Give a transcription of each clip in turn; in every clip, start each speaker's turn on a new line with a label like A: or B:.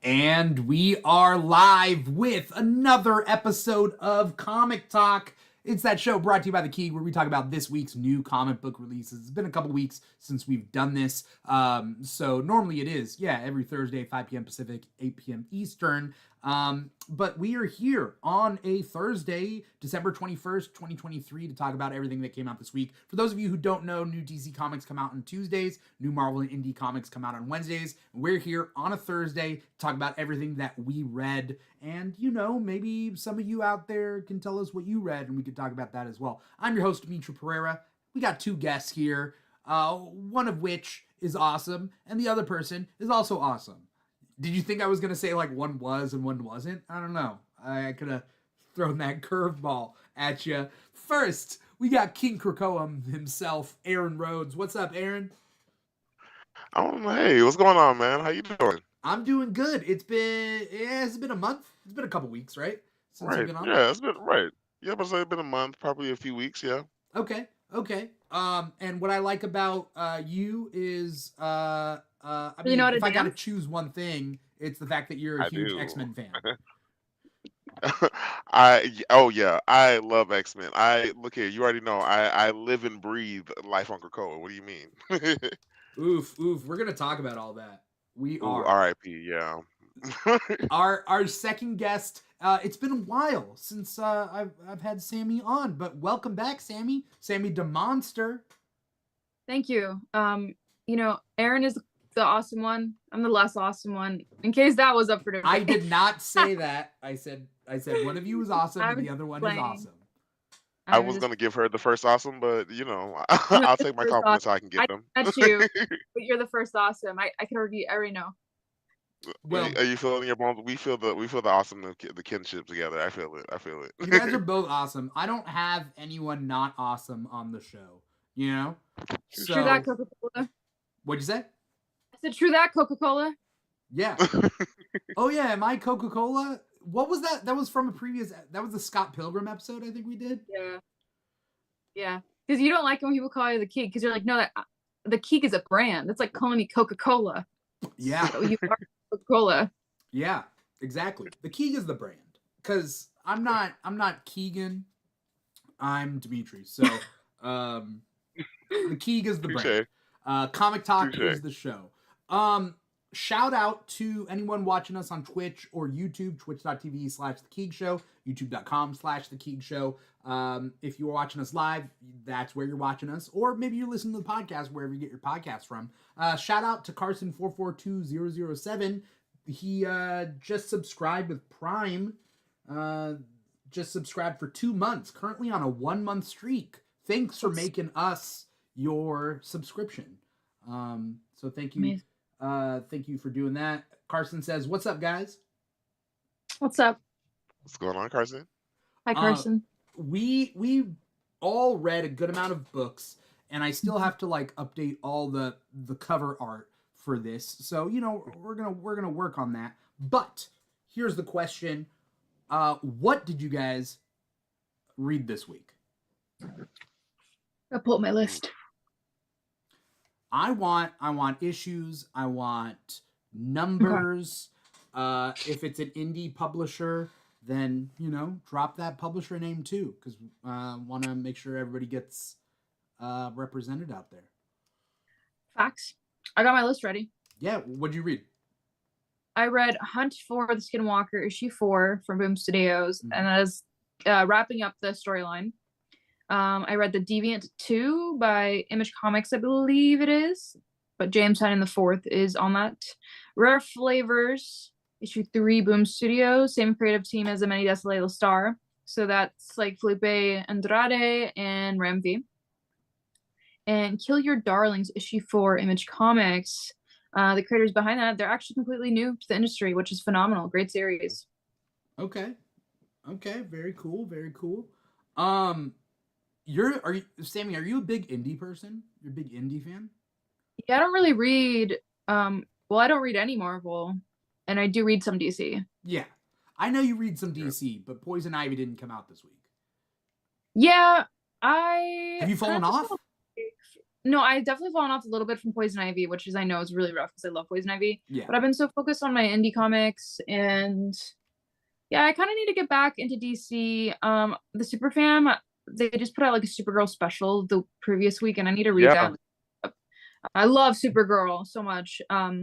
A: And we are live with another episode of Comic Talk. It's that show brought to you by The Key where we talk about this week's new comic book releases. It's been a couple weeks since we've done this. So normally it is, every Thursday, 5 p.m. Pacific, 8 p.m. Eastern. But we are here on a Thursday, December 21st, 2023, to talk about everything that came out this week. For those of you who don't know, new DC comics come out on Tuesdays, new Marvel and indie comics come out on Wednesdays. We're here on a Thursday to talk about everything that we read. And, maybe some of you out there can tell us what you read, and we could talk about that as well. I'm your host, Dimithri Perera. We got two guests here, one of which is awesome, and the other person is also awesome. Did you think I was going to say like one was and one wasn't? I don't know. I could have thrown that curveball at you. First, we got King Krakoa himself, Aaron Rhodes. What's up, Aaron?
B: Hey, what's going on, man? How you doing?
A: I'm doing good. It's been a month. It's been a couple weeks, right? Since you've
B: Right.
A: been on?
B: Yeah, it's been right. Yeah, but it's been a month, probably a few weeks, yeah.
A: Okay. And what I like about you is
C: You know what
A: if
C: to
A: I got to
C: dance?
A: choose one thing, it's the fact that you're a
B: I
A: huge
B: do.
A: X-Men fan.
B: Oh yeah, I love X-Men. I look here, you already know. I live and breathe Life on Krakoa. What do you mean?
A: Oof. We're gonna talk about all that. We
B: Ooh,
A: are.
B: R.I.P. Yeah.
A: Our second guest. It's been a while since I've had Sami on, but welcome back, Sami. Sami the Monster.
C: Thank you. Aaron is the awesome one. I'm the less awesome one. In case that was up for debate.
A: I did not say that. I said one of you is awesome and
C: I'm
A: the other one
C: playing.
A: is awesome.
B: I
C: I'm
B: was
C: just
B: gonna give her the first awesome, but
C: no,
B: I'll
C: you're
B: take my
C: the first
B: compliments so
C: awesome.
B: I can get them.
C: Met you, but you're the first awesome. I already know.
A: Well,
B: Are you feeling your bones? We feel the awesome the kinship together. I feel it. I feel
A: you guys are
B: it.
A: both awesome. I don't have anyone not awesome on the show, you know?
C: True that,
A: So,
C: Coca-Cola.
A: what'd you say?
C: I said true that, Coca-Cola.
A: Yeah. Oh, yeah, am I Coca-Cola? What was that? That was from that was the Scott Pilgrim episode I think we did?
C: Yeah. Because you don't like when people call you the Keeg, because you're like, no, the Keeg is a brand. That's like calling me Coca-Cola.
A: Yeah.
C: So you are Coca-Cola.
A: Yeah, exactly. The Keeg is the brand. Because I'm not Keegan. I'm Dimithri. So, the Keeg is the brand.
B: Touche.
A: Comic Talk
B: Touche.
A: is the show. Shout out to anyone watching us on Twitch or YouTube, twitch.tv/The Keeg Show, youtube.com/The Keeg Show. If you're watching us live, that's where you're watching us. Or maybe you're listening to the podcast wherever you get your podcast from. Shout out to Carson442007. He just subscribed with Prime. Just subscribed for 2 months. Currently on a 1-month streak. Thanks for making us your subscription. So thank you.
C: Amazing.
A: Thank you for doing that. Carson says, "What's up, guys?"
C: What's up?
B: What's going on, Carson?
C: Hi, Carson.
A: We all read a good amount of books, and I still have to like update all the cover art for this. So we're gonna work on that. But here's the question: what did you guys read this week?
C: I'll pull up my list.
A: I want issues. I want numbers. Okay. If it's an indie publisher, then drop that publisher name too, because I want to make sure everybody gets represented out there.
C: Facts. I got my list ready.
A: Yeah, what'd you read?
C: I read Hunt for the Skinwalker issue 4 from Boom Studios, and that is wrapping up the storyline. I read The Deviant 2 by Image Comics, I believe it is, but James Tynion IV is on that. Rare Flavors, issue 3, Boom Studios, same creative team as Amani Desolé Star. So that's like Felipe Andrade and Ramvi. And Kill Your Darlings, issue 4, Image Comics. The creators behind that, they're actually completely new to the industry, which is phenomenal. Great series.
A: Okay. Very cool. Sami, are you a big indie person? You're a big indie fan?
C: Yeah, I don't really read. I don't read any Marvel, and I do read some DC.
A: Yeah, I know you read some DC, but Poison Ivy didn't come out this week.
C: Yeah,
A: Have you fallen off?
C: No, I definitely fallen off a little bit from Poison Ivy, which I know is really rough because I love Poison Ivy.
A: Yeah.
C: But I've been so focused on my indie comics, and yeah, I kind of need to get back into DC. The Superfam, they just put out like a Supergirl special the previous week, and I need to read
B: Yeah.
C: that. I love Supergirl so much. I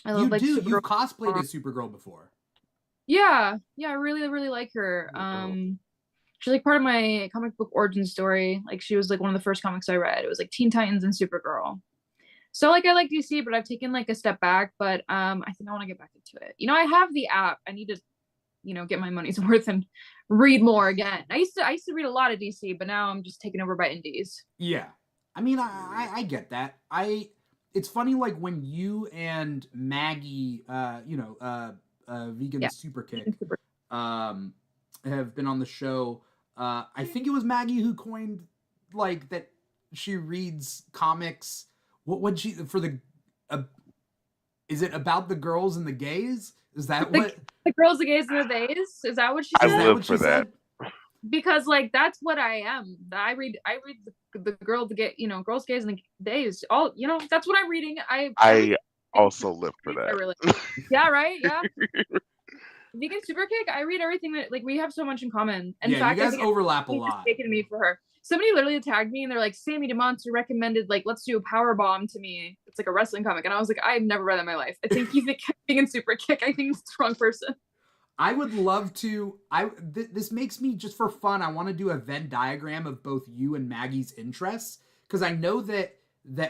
C: love like
A: You've
C: Supergirl.
A: cosplayed as Supergirl before.
C: Yeah, I really, really like her. She's like part of my comic book origin story. Like she was like one of the first comics I read. It was like Teen Titans and Supergirl. So like I like DC, but I've taken like a step back. But I think I want to get back into it. I have the app. I need to, get my money's worth and read more again. I used to read a lot of DC, but now I'm just taken over by indies.
A: Yeah. I mean, I get that. It's funny, like when you and Maggie, vegan super kick, have been on the show. I think it was Maggie who coined like that she reads comics. What she for the? Is it about the girls and the gays? Is that what
C: the girls, the gays, and the theys? Is that what she
B: I
C: said?
B: live for that.
C: Because like that's what I am. I read the girl, the gay, girls, gays, and the theys. All that's what I'm reading.
B: I also live for that.
C: Really, yeah, right, yeah. Vegan Super Kick, I read everything that like we have so much in common. In fact,
A: you guys overlap a lot.
C: Taken me for her. Somebody literally tagged me and they're like, Sammy DeMonster recommended like let's do a power bomb to me. It's like a wrestling comic, and I was like, I've never read that in my life. I think you think Vegan Super Kick. I think it's the wrong person.
A: I would love to. This makes me just for fun. I want to do a Venn diagram of both you and Maggie's interests because I know that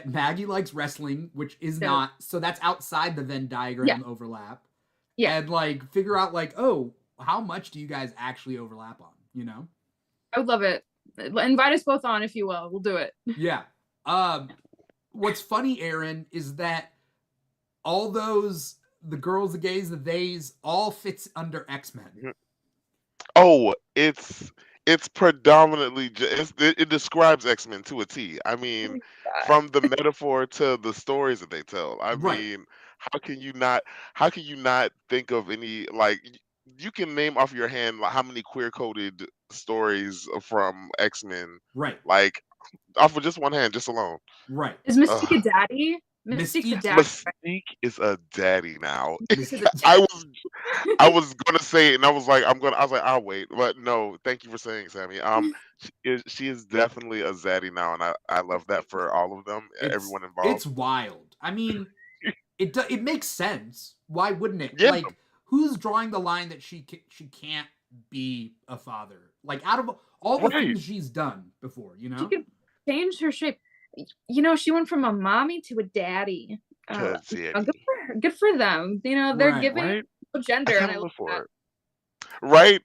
A: Maggie likes wrestling, which is not. So that's outside the Venn diagram overlap. Yeah, and like figure out like, oh, how much do you guys actually overlap on?
C: I would love it. Invite us both on, if you will. We'll do it.
A: Yeah. What's funny, Aaron, is that all those. The girls, the gays, the theys, all fits under X-Men.
B: Oh, it's predominantly it describes X-Men to a T. I mean, from the metaphor to the stories that they tell. I mean, how can you not think of any like you can name off your hand like, how many queer-coded stories from X-Men?
A: Right.
B: Like off of just one hand, just alone.
A: Right.
C: Is Mystique a daddy?
B: Mystique is a daddy now. I was gonna say it, and I was like, I'll wait, but no, thank you for saying, Sammy. She is definitely a zaddy now, and I love that for all of them, everyone involved.
A: It's wild. I mean, it makes sense. Why wouldn't it?
B: Yeah.
A: Like, who's drawing the line that she can't be a father? Like, out of all the things she's done before,
C: she could change her shape. She went from a mommy to a daddy. Good for them. They're giving gender, and I love that.
B: Right?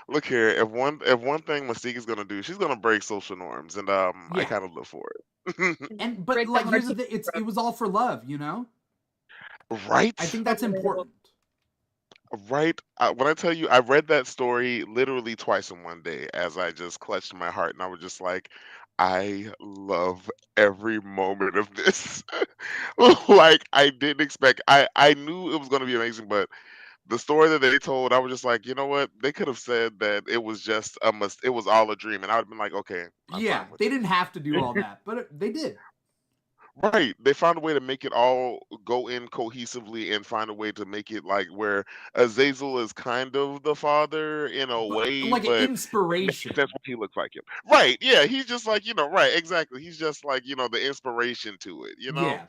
B: Look here. If one thing Mystique is gonna do, she's gonna break social norms, and I kind of live for
A: it. But like, here's the thing: it was all for love,
B: Right?
A: I think that's important.
B: Right? When I tell you, I read that story literally twice in one day as I just clutched my heart, and I was just like, I love every moment of this. Like I didn't expect. I knew it was going to be amazing, but the story that they told, I was just like, you know what? They could have said that it was just it was all a dream, and I would have been like, okay.
A: They didn't have to do all that, but they did.
B: Right. They found a way to make it all go in cohesively and find a way to make it like where Azazel is kind of the father in a way,
A: like
B: but
A: an inspiration.
B: That's what he looks like him. Right. Yeah. He's just like, right. Exactly. He's just like, the inspiration to it,
A: Yeah.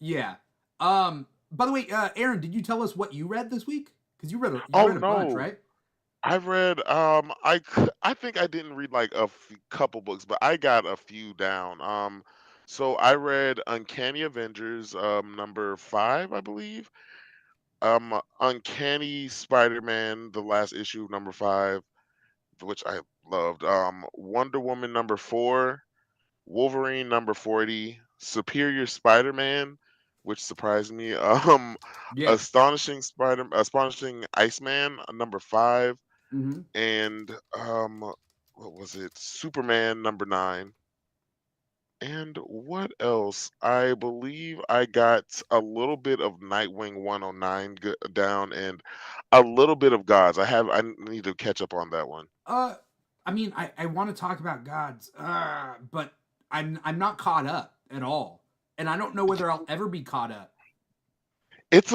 A: Yeah. By the way, Aaron, did you tell us what you read this week? Because you read a bunch, right?
B: I read I think I didn't read like a couple books, but I got a few down. So I read Uncanny Avengers number 5, I believe. Uncanny Spider-Man, the last issue, number 5, which I loved. Wonder Woman number 4, Wolverine number 40, Superior Spider-Man, which surprised me. Astonishing Iceman number 5, and what was it? Superman number 9. And what else? I believe I got a little bit of Nightwing 109 down and a little bit of Gods. I need to catch up on that one.
A: I mean, I want to talk about Gods, but I'm not caught up at all, and I don't know whether I'll ever be caught up.
B: It's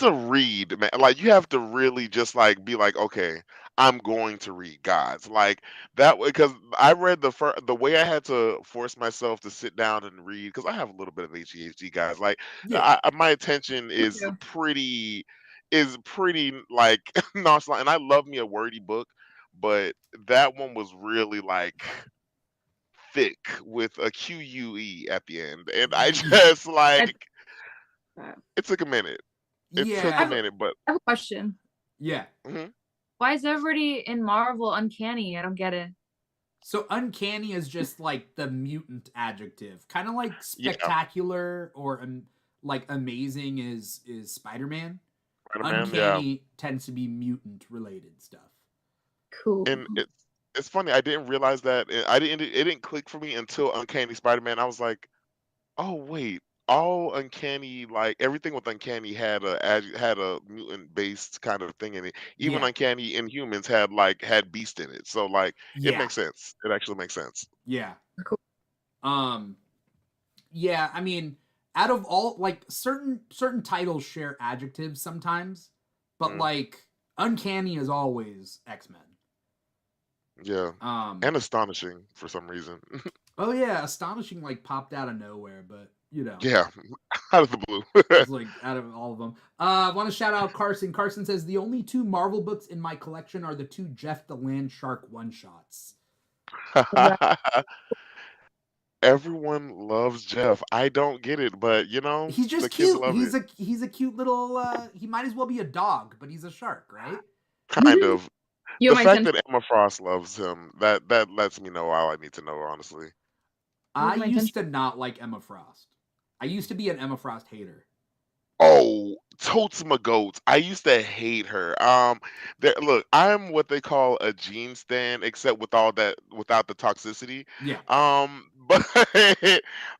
B: a read, man. Like you have to really just like be like, okay, I'm going to read Gods like that because I read the way I had to force myself to sit down and read because I have a little bit of ADHD, guys. Like
A: Yeah,
B: my attention
C: Me too.
B: is pretty like nonchalant, and I love me a wordy book, but that one was really like thick with a QUE at the end, and I just
C: I,
B: like
C: uh,
B: it took a minute. It took
C: I
B: a
A: yeah,
C: have,
B: minute, but
C: I have a question.
A: yeah.
B: mhm.
C: Why is everybody in Marvel uncanny? I don't get it.
A: So uncanny is just like the mutant adjective, kind of like
B: Yeah,
A: spectacular or like amazing is Spider-Man.
B: Spider-Man, yeah.
A: Uncanny tends to be mutant related stuff.
C: Cool.
B: And it's funny. I didn't realize that. I didn't. It didn't click for me until Uncanny Spider-Man. I was like, oh wait, all Uncanny, like everything with Uncanny had a mutant based kind of thing in it. Even
A: Yeah,
B: Uncanny Inhumans had Beast in it. So like it
A: yeah,
B: makes sense. It actually makes sense.
A: yeah.
C: Cool.
A: Um, yeah. I mean, out of all like certain titles share adjectives sometimes, but
B: Mhm.
A: like uncanny is always X-Men.
B: Yeah,
A: Um,
B: and astonishing for some reason.
A: oh yeah, astonishing like popped out of nowhere, but
B: Yeah, out of the blue.
A: just like out of all of them. I want to shout out Carson. Carson says the only two Marvel books in my collection are the two Jeff the Land Shark one shots.
C: Right.
B: Everyone loves Jeff. I don't get it, but
A: He's
B: the
A: just
B: kids
A: cute.
B: love it.
A: He's a cute little. He might as well be a dog, but he's a shark, right?
B: Kind of.
C: You
B: The
C: have my
B: fact
C: attention.
B: that Emma Frost loves him, that lets me know all I need to know, honestly.
C: You
A: I
C: have my
A: used
C: attention.
A: to not like Emma Frost. I used to be an Emma Frost hater.
B: Oh, totes my goats. I used to hate her. Look, I'm what they call a gene stan, except without the toxicity.
A: Yeah,
B: But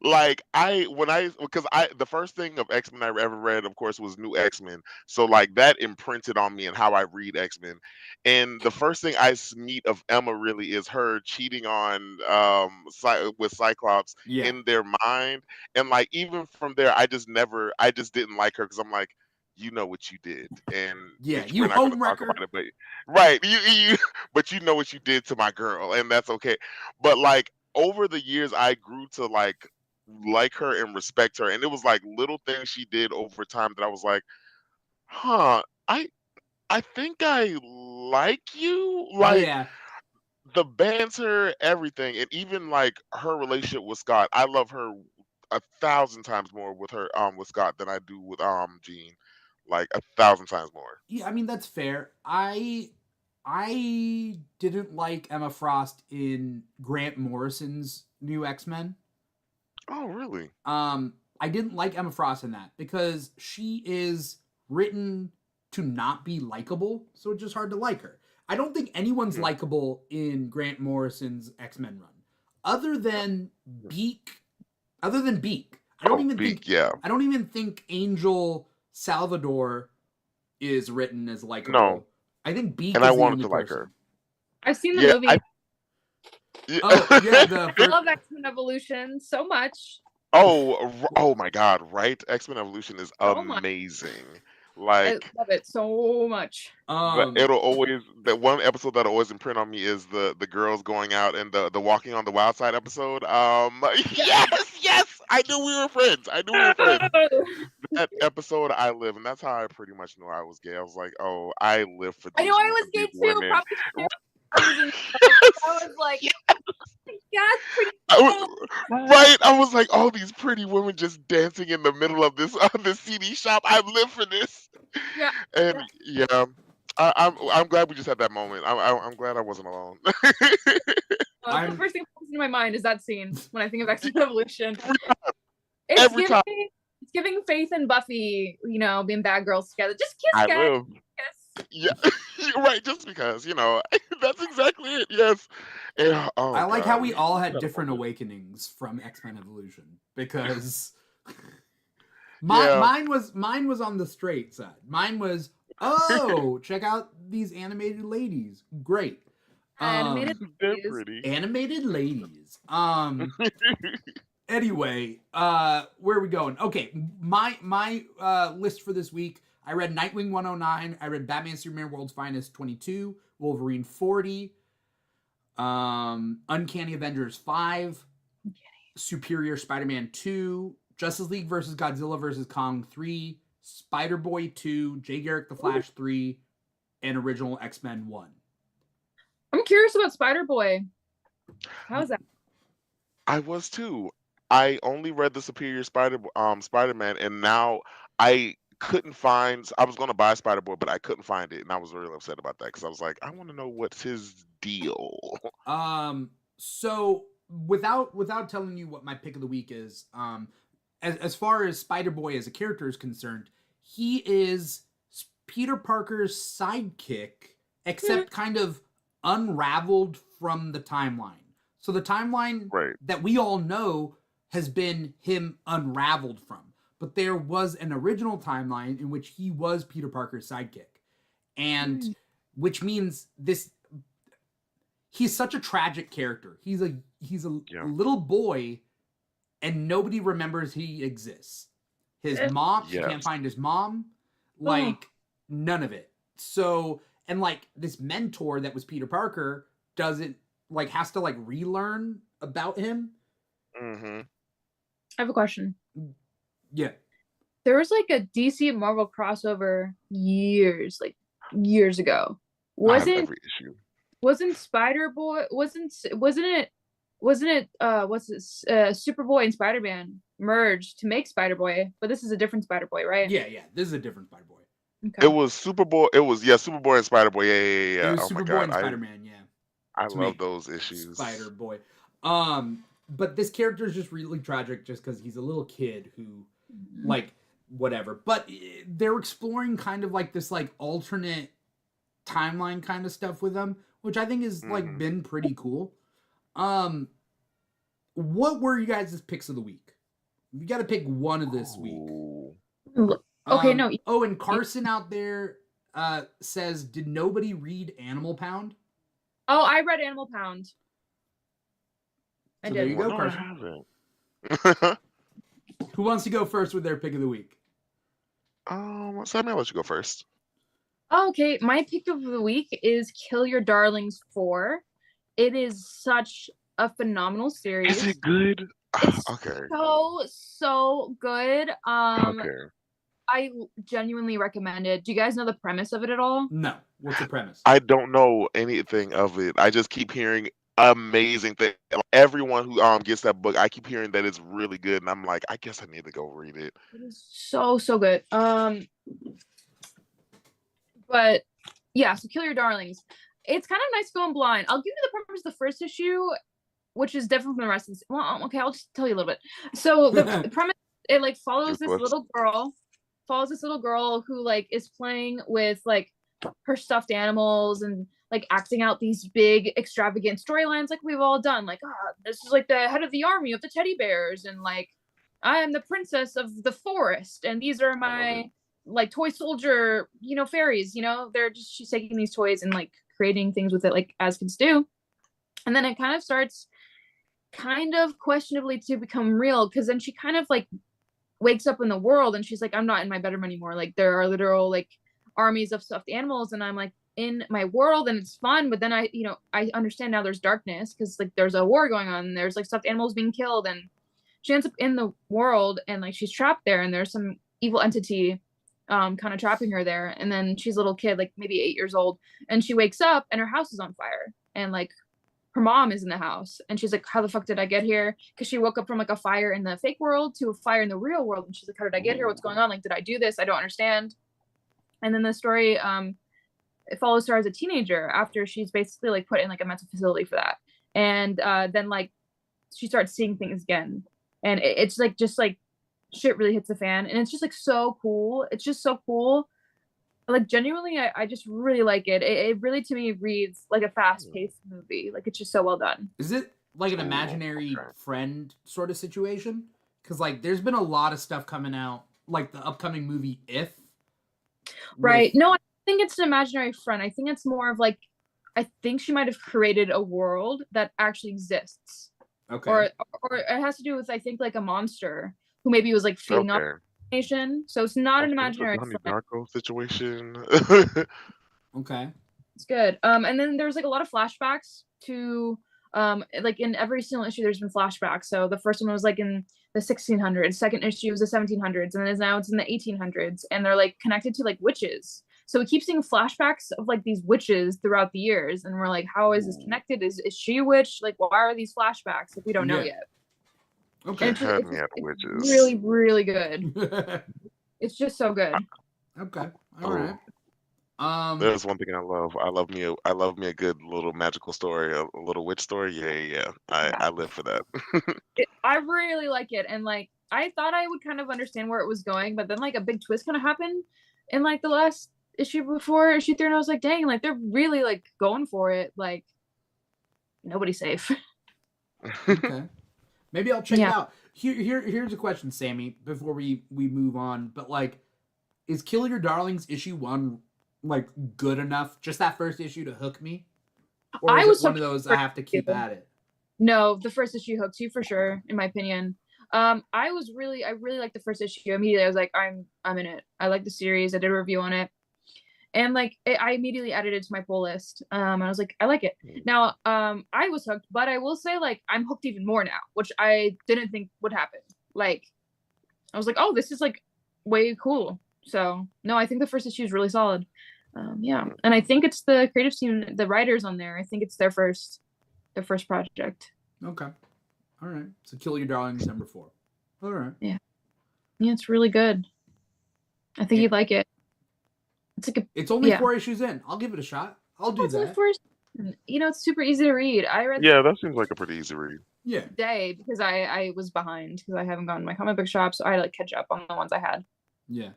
B: like because the first thing of X Men I ever read, of course, was New X Men. So like that imprinted on me and how I read X Men. And the first thing meet of Emma really is her cheating on with Cyclops
A: yeah,
B: in their mind, and like even from there I just didn't like her because I'm like, you know what you did, and
A: yeah.
B: we're
A: You
B: not going to
A: home
B: talk
A: wrecker.
B: about it, but right, you but you know what you did to my girl, and that's okay. But like over the years I grew to like her and respect her, and it was like little things she did over time that I was like, huh, I think I like you, like
A: Yeah,
B: the banter, everything, and even like her relationship with Scott. I love her 1,000 times more with Scott than I do with Jean, like 1,000 times more.
A: yeah. I mean that's fair. I didn't like Emma Frost in Grant Morrison's New X-Men.
B: Oh, really?
A: I didn't like Emma Frost in that because she is written to not be likable, so it's just hard to like her. I don't think anyone's
B: Hmm.
A: likable in Grant Morrison's X-Men run, other than Beak. Other than Beak,
B: Oh, Beak, yeah.
A: I don't even think Angel Salvador is written as
B: No,
A: likable. I think Beak
B: and I
A: is the
B: wanted
A: only
B: to like her.
A: person.
C: I've seen the
B: Yeah,
C: movie.
B: yeah.
A: Oh yeah, the
C: I
A: first.
C: love X-Men Evolution so much.
B: Oh my God, right? X-Men Evolution is
C: So much.
B: amazing.
C: I
B: Like
C: love it so much.
A: Um,
B: that one episode that'll always imprint on me is the girls going out and the walking on the wild side episode.
C: Yeah.
B: Yes, I knew we were friends. I knew we were friends. That episode I live, and that's how I pretty much knew I was gay. I was like, oh, I live for
C: I know
B: these
C: I was gay
B: these
C: too.
B: women.
C: Probably too. Reason. I was like, yeah, it's pretty
B: I
C: cool.
B: right. I was like, all these pretty women just dancing in the middle of this CD shop. I live for this.
C: Yeah.
B: And yeah, I'm glad we just had that moment. I'm glad I wasn't alone.
C: The first thing that comes into my mind is that scene when I think of X-Men Evolution.
B: Every time
C: It's giving Faith and Buffy, being bad girls together. Just kiss,
B: I
C: guys.
B: live.
C: Kiss.
B: Yeah, you're right. Just because that's exactly it. Yes. And, oh
A: I like how
B: God,
A: we all had
B: had a
A: different
B: moment.
A: awakenings from X-Men Evolution because
B: Yeah.
A: mine was on the straight side. Mine was, oh, check out these animated ladies. Great.
C: Animated
B: They're
C: ladies.
B: pretty.
A: Animated ladies. Anyway, where are we going? Okay, my list for this week. I read Nightwing 109. I read Batman Superman World's Finest 22, Wolverine 40, Uncanny Avengers 5, Superior Spider-Man 2, Justice League vs. Godzilla vs. Kong 3, Spider-Boy 2, Jay Garrick the Flash 3, and Original X-Men 1.
C: I'm curious about Spider-Boy. How's that?
B: I was too. I only read the Superior Spider-Man, and now I couldn't find. I was gonna buy Spider-Boy, but I couldn't find it, and I was really upset about that because I was like, I want to know what's his deal.
A: So without telling you what my pick of the week is, as far as Spider-Boy as a character is concerned, he is Peter Parker's sidekick, except kind of unraveled from the timeline. So the timeline that we all know has been him unraveled from. But there was an original timeline in which he was Peter Parker's sidekick. And which means he's such a tragic character. He's a little boy and nobody remembers he exists. His mom, he can't find his mom, none of it. So, and this mentor that was Peter Parker doesn't has to relearn about him.
B: Mm-hmm.
C: I have a question.
A: Yeah.
C: There was a DC and Marvel crossover years ago. Wasn't Spider-Boy wasn't it Superboy and Spider-Man merged to make Spider-Boy, but this is a different Spider-Boy, right?
A: Yeah, this is a different Spider-Boy.
B: Okay. It was Superboy. It was Superboy and Spider-Boy. Yeah.
A: It was Superboy and Spider-Man.
B: I love those issues.
A: Spider-Boy. But this character is just really tragic just because he's a little kid who, whatever. But they're exploring kind of this alternate timeline kind of stuff with them, which I think is been pretty cool. What were you guys' picks of the week? You got to pick one of this week.
C: Okay, no.
A: Oh, and Carson out there says, did nobody read Animal Pound?
C: Oh, I read Animal Pound.
A: So there you go, Carson.
B: I haven't.
A: Who wants to go first with their pick of the week?
B: Sammy, I'll let you go first.
C: Okay, my pick of the week is Kill Your Darlings 4. It is such a phenomenal series.
B: Is it good?
C: It's
B: okay.
C: So good.
B: Okay.
C: I genuinely recommend it. Do you guys know the premise of it at all?
A: No. What's the premise?
B: I don't know anything of it. I just keep hearing amazing things. Everyone who gets that book, I keep hearing that it's really good, and I'm like, I guess I need to go read it.
C: It is so good. But yeah, so Kill Your Darlings. It's kind of nice going blind. I'll give you the premise of the first issue, which is different from the rest of this. Well, okay, I'll just tell you a little bit. So the premise, it follows this little girl who is playing with her stuffed animals and acting out these big extravagant storylines we've all done. This is the head of the army of the teddy bears, and I am the princess of the forest, and these are my toy soldier, fairies. She's taking these toys and creating things with it, as kids do. And then it kind of starts questionably to become real, because then she kind of wakes up in the world and she's I'm not in my bedroom anymore. There are literal armies of stuffed animals, and I'm in my world, and it's fun. But then I understand now there's darkness, because there's a war going on, and there's stuffed animals being killed, and she ends up in the world, and she's trapped there, and there's some evil entity kind of trapping her there. And then she's a little kid, maybe 8 years old, and she wakes up and her house is on fire, and her mom is in the house, and she's how the fuck did I get here? Because she woke up from a fire in the fake world to a fire in the real world, and she's how did I get here? What's going on? Did I do this? I don't understand. And then the story it follows her as a teenager after she's basically put in a mental facility for that, and then she starts seeing things again, and it's just shit really hits the fan, and it's just so cool. It's just so cool. Genuinely, I just really like it. It really, to me, reads like a fast-paced movie. It's just so well done.
A: Is it an imaginary friend sort of situation? Because there's been a lot of stuff coming out, the upcoming movie If.
C: Right. No, I think it's an imaginary friend. I think it's more of I think she might have created a world that actually exists.
A: Okay.
C: Or it has to do with, I think, like a monster who maybe was like feeding on
B: Okay.
C: nation. So it's not an
B: Okay, it's a
C: imaginary
B: Donnie
C: friend.
B: Darko situation.
A: Okay.
C: It's good. And then there's like a lot of flashbacks to like in every single issue there's been flashbacks. So the first one was like in the 1600s, second issue was the 1700s, and then now it's in the 1800s, and they're like connected to like witches. So we keep seeing flashbacks of like these witches throughout the years, and we're like, how is this connected? Is she a witch? Like, why are these flashbacks if we don't know
A: Yeah.
C: yet?
A: Okay.
C: And
B: Had me at
C: it's
B: witches.
C: really, really good. It's just so good.
A: Okay. All
B: Oh,
A: right.
B: there's one thing I love. I love me a good little magical story, a little witch story. Yeah. I live for that.
C: I really like it, and like I thought I would kind of understand where it was going, but then like a big twist kind of happened in like the last issue before issue 3, and I was like, dang, like they're really like going for it. Like nobody's safe.
A: Okay. Maybe I'll check it
C: Yeah.
A: out. Here's a question, Sammy, before we move on. But like, is Kill Your Darlings issue 1 like good enough? Just that first issue to hook me? Or
C: I
A: is
C: was
A: it one of
C: hooked
A: those
C: for
A: I have to keep
C: you.
A: at it?
C: No, the first issue hooked you for sure, in my opinion. I really liked the first issue. Immediately I was like, I'm in it. I like the series. I did a review on it. And like I immediately added it to my pull list. I was like, I like it. Now, I was hooked, but I will say like I'm hooked even more now, which I didn't think would happen. Like I was like, oh, this is like way cool. So no, I think the first issue is really solid. Yeah, and I think it's the creative team, the writers on there. I think it's their first project.
A: Okay. All right. So Kill Your Darlings number 4. All right.
C: Yeah, it's really good. I think you'd like it. It's like
A: It's only 4 issues in. I'll give it a shot. I'll do that.
C: It's super easy to read. I read
B: Yeah, that seems like a pretty easy read.
A: Yeah.
C: today because I was behind because I haven't gone to my comic book shop, so I had to like catch up on the ones I had.
A: Yeah.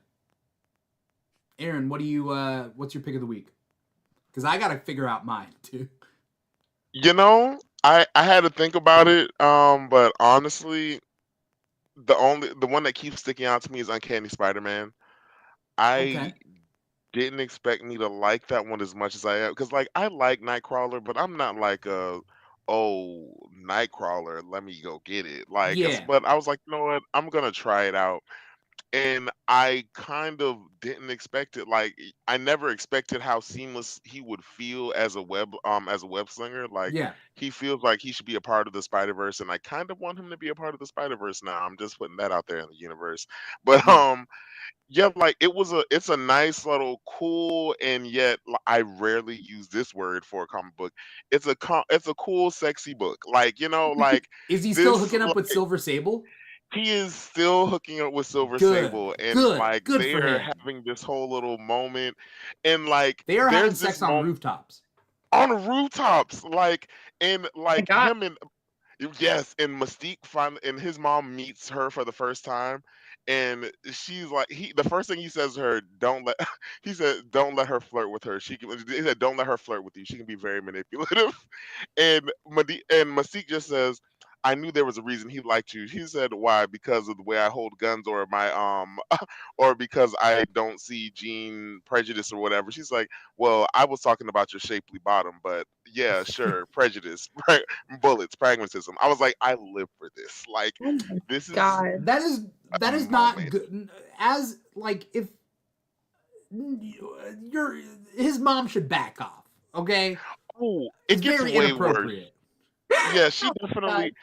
A: Aaron, what do you what's your pick of the week? Because I gotta figure out mine too.
B: You know, I had to think about it, but honestly, the one that keeps sticking out to me is Uncanny Spider-Man. I
A: Okay.
B: didn't expect me to like that one as much as I am, because like I like Nightcrawler, but I'm not like a oh Nightcrawler, let me go get it. Like,
A: Yeah.
B: but I was like, you know what, I'm gonna try it out. And I kind of didn't expect it. Like I never expected how seamless he would feel as a web slinger. Like
A: Yeah.
B: he feels like he should be a part of the Spider Verse, and I kind of want him to be a part of the Spider Verse now. I'm just putting that out there in the universe. But
A: Yeah.
B: yeah, like it's a nice little cool, and yet I rarely use this word for a comic book. It's a cool, sexy book. Like like
A: Is he still
B: this.
A: hooking up with Silver Sable?
B: He is still hooking up with Silver
A: Good.
B: Sable, and
A: Good.
B: like
A: Good
B: they
A: for
B: are
A: him.
B: having this whole little moment, and like
A: They are having
B: there's this
A: sex on
B: moment
A: rooftops.
B: on rooftops, like and
C: My
B: like
C: God.
B: him and yes, and Mystique finally, and his mom meets her for the first time, and she's like, the first thing he says to her, don't let, he said, don't let her flirt with her. He said, don't let her flirt with you. She can be very manipulative, and Mystique just says, I knew there was a reason he liked you. He said, why? Because of the way I hold guns, or my or because I don't see gene prejudice or whatever. She's like, well, I was talking about your shapely bottom, but yeah, sure, prejudice, bullets, pragmatism. I was like, I live for this. Like,
C: Oh my
B: this is
C: God.
A: That is
B: a
A: not
B: moment.
A: good. As like if his mom should back off. Okay.
B: Oh,
A: It's
B: it gets
A: very
B: way worse.
A: inappropriate.
B: Yeah, she definitely.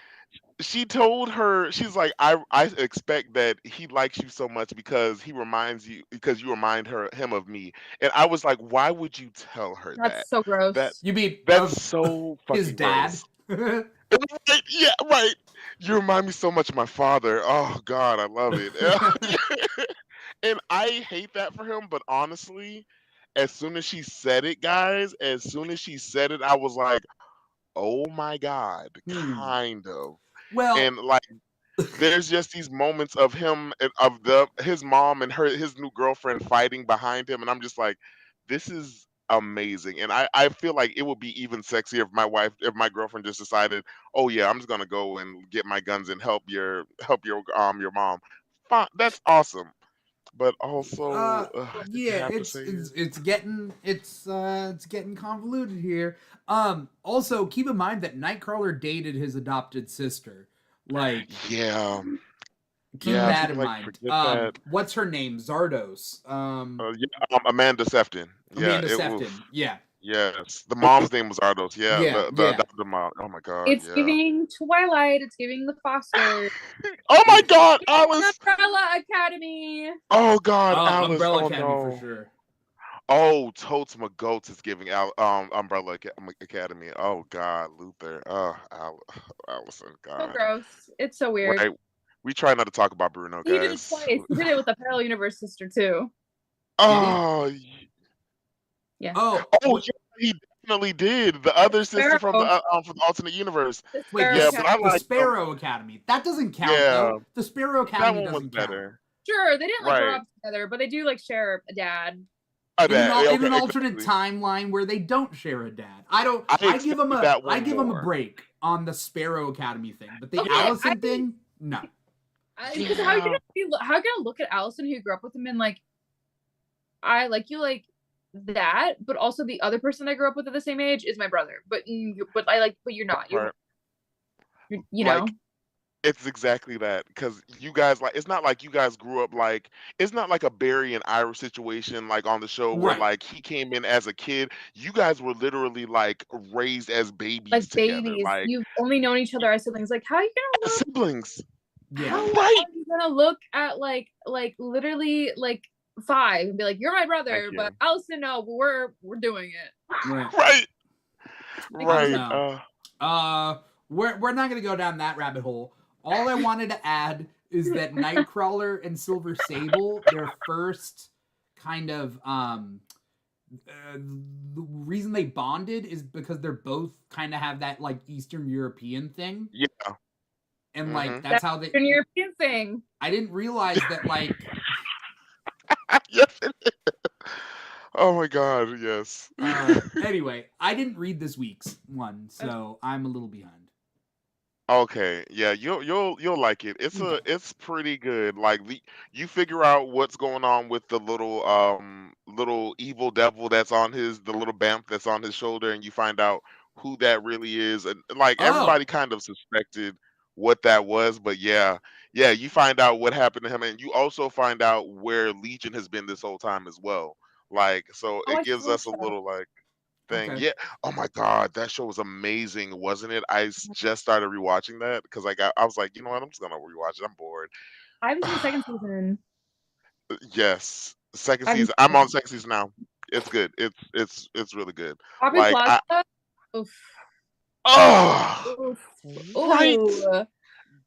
B: She told her, she's like, I expect that he likes you so much because he reminds you, because you remind him of me. And I was like, why would you tell her that?
C: That's so
B: That
C: gross.
A: You mean
B: that's
A: of
B: so
A: his
B: fucking
A: dad?
B: gross. Right, yeah, right. You remind me so much of my father. Oh God, I love it. And I hate that for him, but honestly, as soon as she said it, guys, as soon as she said it, I was like, oh my God, kind of.
A: Well,
B: And like there's just these moments of him and of his mom and his new girlfriend fighting behind him, and I'm just like, this is amazing. And I feel like it would be even sexier if my girlfriend just decided, oh yeah, I'm just gonna go and get my guns and help your mom. Fine, that's awesome. but also I think you
A: Yeah,
B: have to say it.
A: it's getting convoluted here. Also keep in mind that Nightcrawler dated his adopted sister. Like,
B: Yeah,
A: keep
B: yeah.
A: that
B: People
A: in
B: like to
A: mind.
B: forget that.
A: What's her name? Zardos.
B: Yeah, Amanda Sefton. Yeah,
A: Amanda
B: it.
A: Sefton.
B: Oof.
A: Yeah.
B: Yes, the mom's name was Ardos. Yeah,
A: Yeah,
B: the
A: yeah.
B: adopted mom. Oh my god.
C: It's
B: Yeah.
C: giving Twilight. It's giving The Foster.
B: Oh my god,
C: It's
B: Alice.
C: Umbrella Academy.
B: Oh god,
A: Oh,
B: Alice.
A: Umbrella
B: Oh
A: Academy for
B: no.
A: sure.
B: Oh, Totes McGoats is giving out Umbrella Academy. Oh God, Luther. Oh, Allison.
C: So
B: God.
C: gross. It's so weird.
B: Right. We try not to talk about Bruno,
C: He did it
B: guys.
C: twice. He did it with the Parallel Universe sister too.
B: Oh,
C: Yeah.
A: Oh,
B: oh, yeah, he definitely did. The other sister from
C: Sparrow.
B: the alternate universe.
C: The
A: wait,
C: Sparrow
B: Yeah,
C: Academy.
B: but I
A: the
B: like
A: Sparrow Academy. That doesn't count
B: Yeah,
A: though. The Sparrow
B: that
A: Academy
B: one was
A: doesn't count.
B: better.
C: Sure, they didn't like grow
B: Right.
C: up together, but they do like share a dad.
B: Oh,
A: In an,
B: that.
A: in an
B: Okay,
A: alternate
B: exactly.
A: timeline where they don't don't share a dad. I
B: I
A: give them
B: expected that
A: I
B: one
A: give them a
B: more.
A: break on the Sparrow Academy thing, but the
C: Okay,
A: Allison thing, no.
C: Because how
B: Yeah.
C: you gonna look at Allison who grew up with him and like, I like you like that, but also the other person I grew up with at the same age is my brother. But I like, but you're not.
B: Right.
C: You know.
B: Like, it's exactly that, because you guys, like, it's not like you guys grew up like, it's not like a Barry and Ira situation like on the show where
A: Right.
B: like he came in as a kid. You guys were literally like raised as babies
C: Like
B: together,
C: babies,
B: like
C: you've only known each other as siblings. Like, how are you gonna look?
B: siblings.
A: Yeah.
C: How
B: Right.
C: are you gonna look at like literally like 5 and be like, you're my brother,
B: Thank
C: but
B: you.
C: Allison, no, we're doing it.
A: Right.
B: Right.
C: Like,
B: Right.
A: No. We're not gonna go down that rabbit hole. All I wanted to add is that Nightcrawler and Silver Sable, their first kind of the reason they bonded is because they're both kind of have that like Eastern European thing,
B: Yeah.
A: and
B: Mhm.
A: like that's how they.
C: An European thing.
A: I didn't realize that like.
B: Yes. It is. Oh my God. Yes.
A: Anyway, I didn't read this week's one, so I'm a little behind.
B: Okay, yeah, you'll like it.
A: Okay.
B: It's pretty good. Like you figure out what's going on with the little evil devil that's on the little bamf that's on his shoulder, and you find out who that really is. And like
A: Oh,
B: everybody kind of suspected what that was, but yeah, you find out what happened to him, and you also find out where Legion has been this whole time as well. Like, so
C: Oh,
B: it
C: I
B: gives
C: saw
B: us a
C: that.
B: little like thing.
A: okay.
B: Yeah. Oh my God, that show was amazing, wasn't it? Just started rewatching that because I was like, you know what? I'm just gonna rewatch it. I'm bored.
C: I haven't seen the second season.
B: Yes, second
C: I haven't
B: season. I'm on second season now. It's good. It's really good.
C: Aubrey
B: Like
C: Plaza. Oof.
B: oh,
C: Oof.
B: right.
C: Ooh.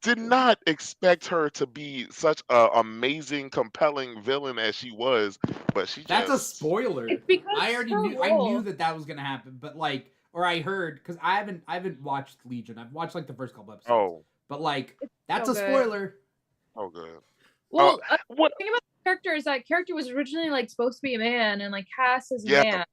B: Did not expect her to be such a amazing, compelling villain as she was, but she
A: That's a
B: just
A: spoiler.
C: It's because
A: I already
C: her
A: knew. I
C: role.
A: knew that was gonna happen, but like, or I heard because I haven't watched Legion. I've watched like the first couple episodes,
B: oh
A: but like that's
C: so
A: a
C: good.
A: spoiler.
B: oh good.
C: Well,
B: What?
C: the thing about the character is that character was originally like supposed to be a man and like cast as a
B: Yeah.
C: man,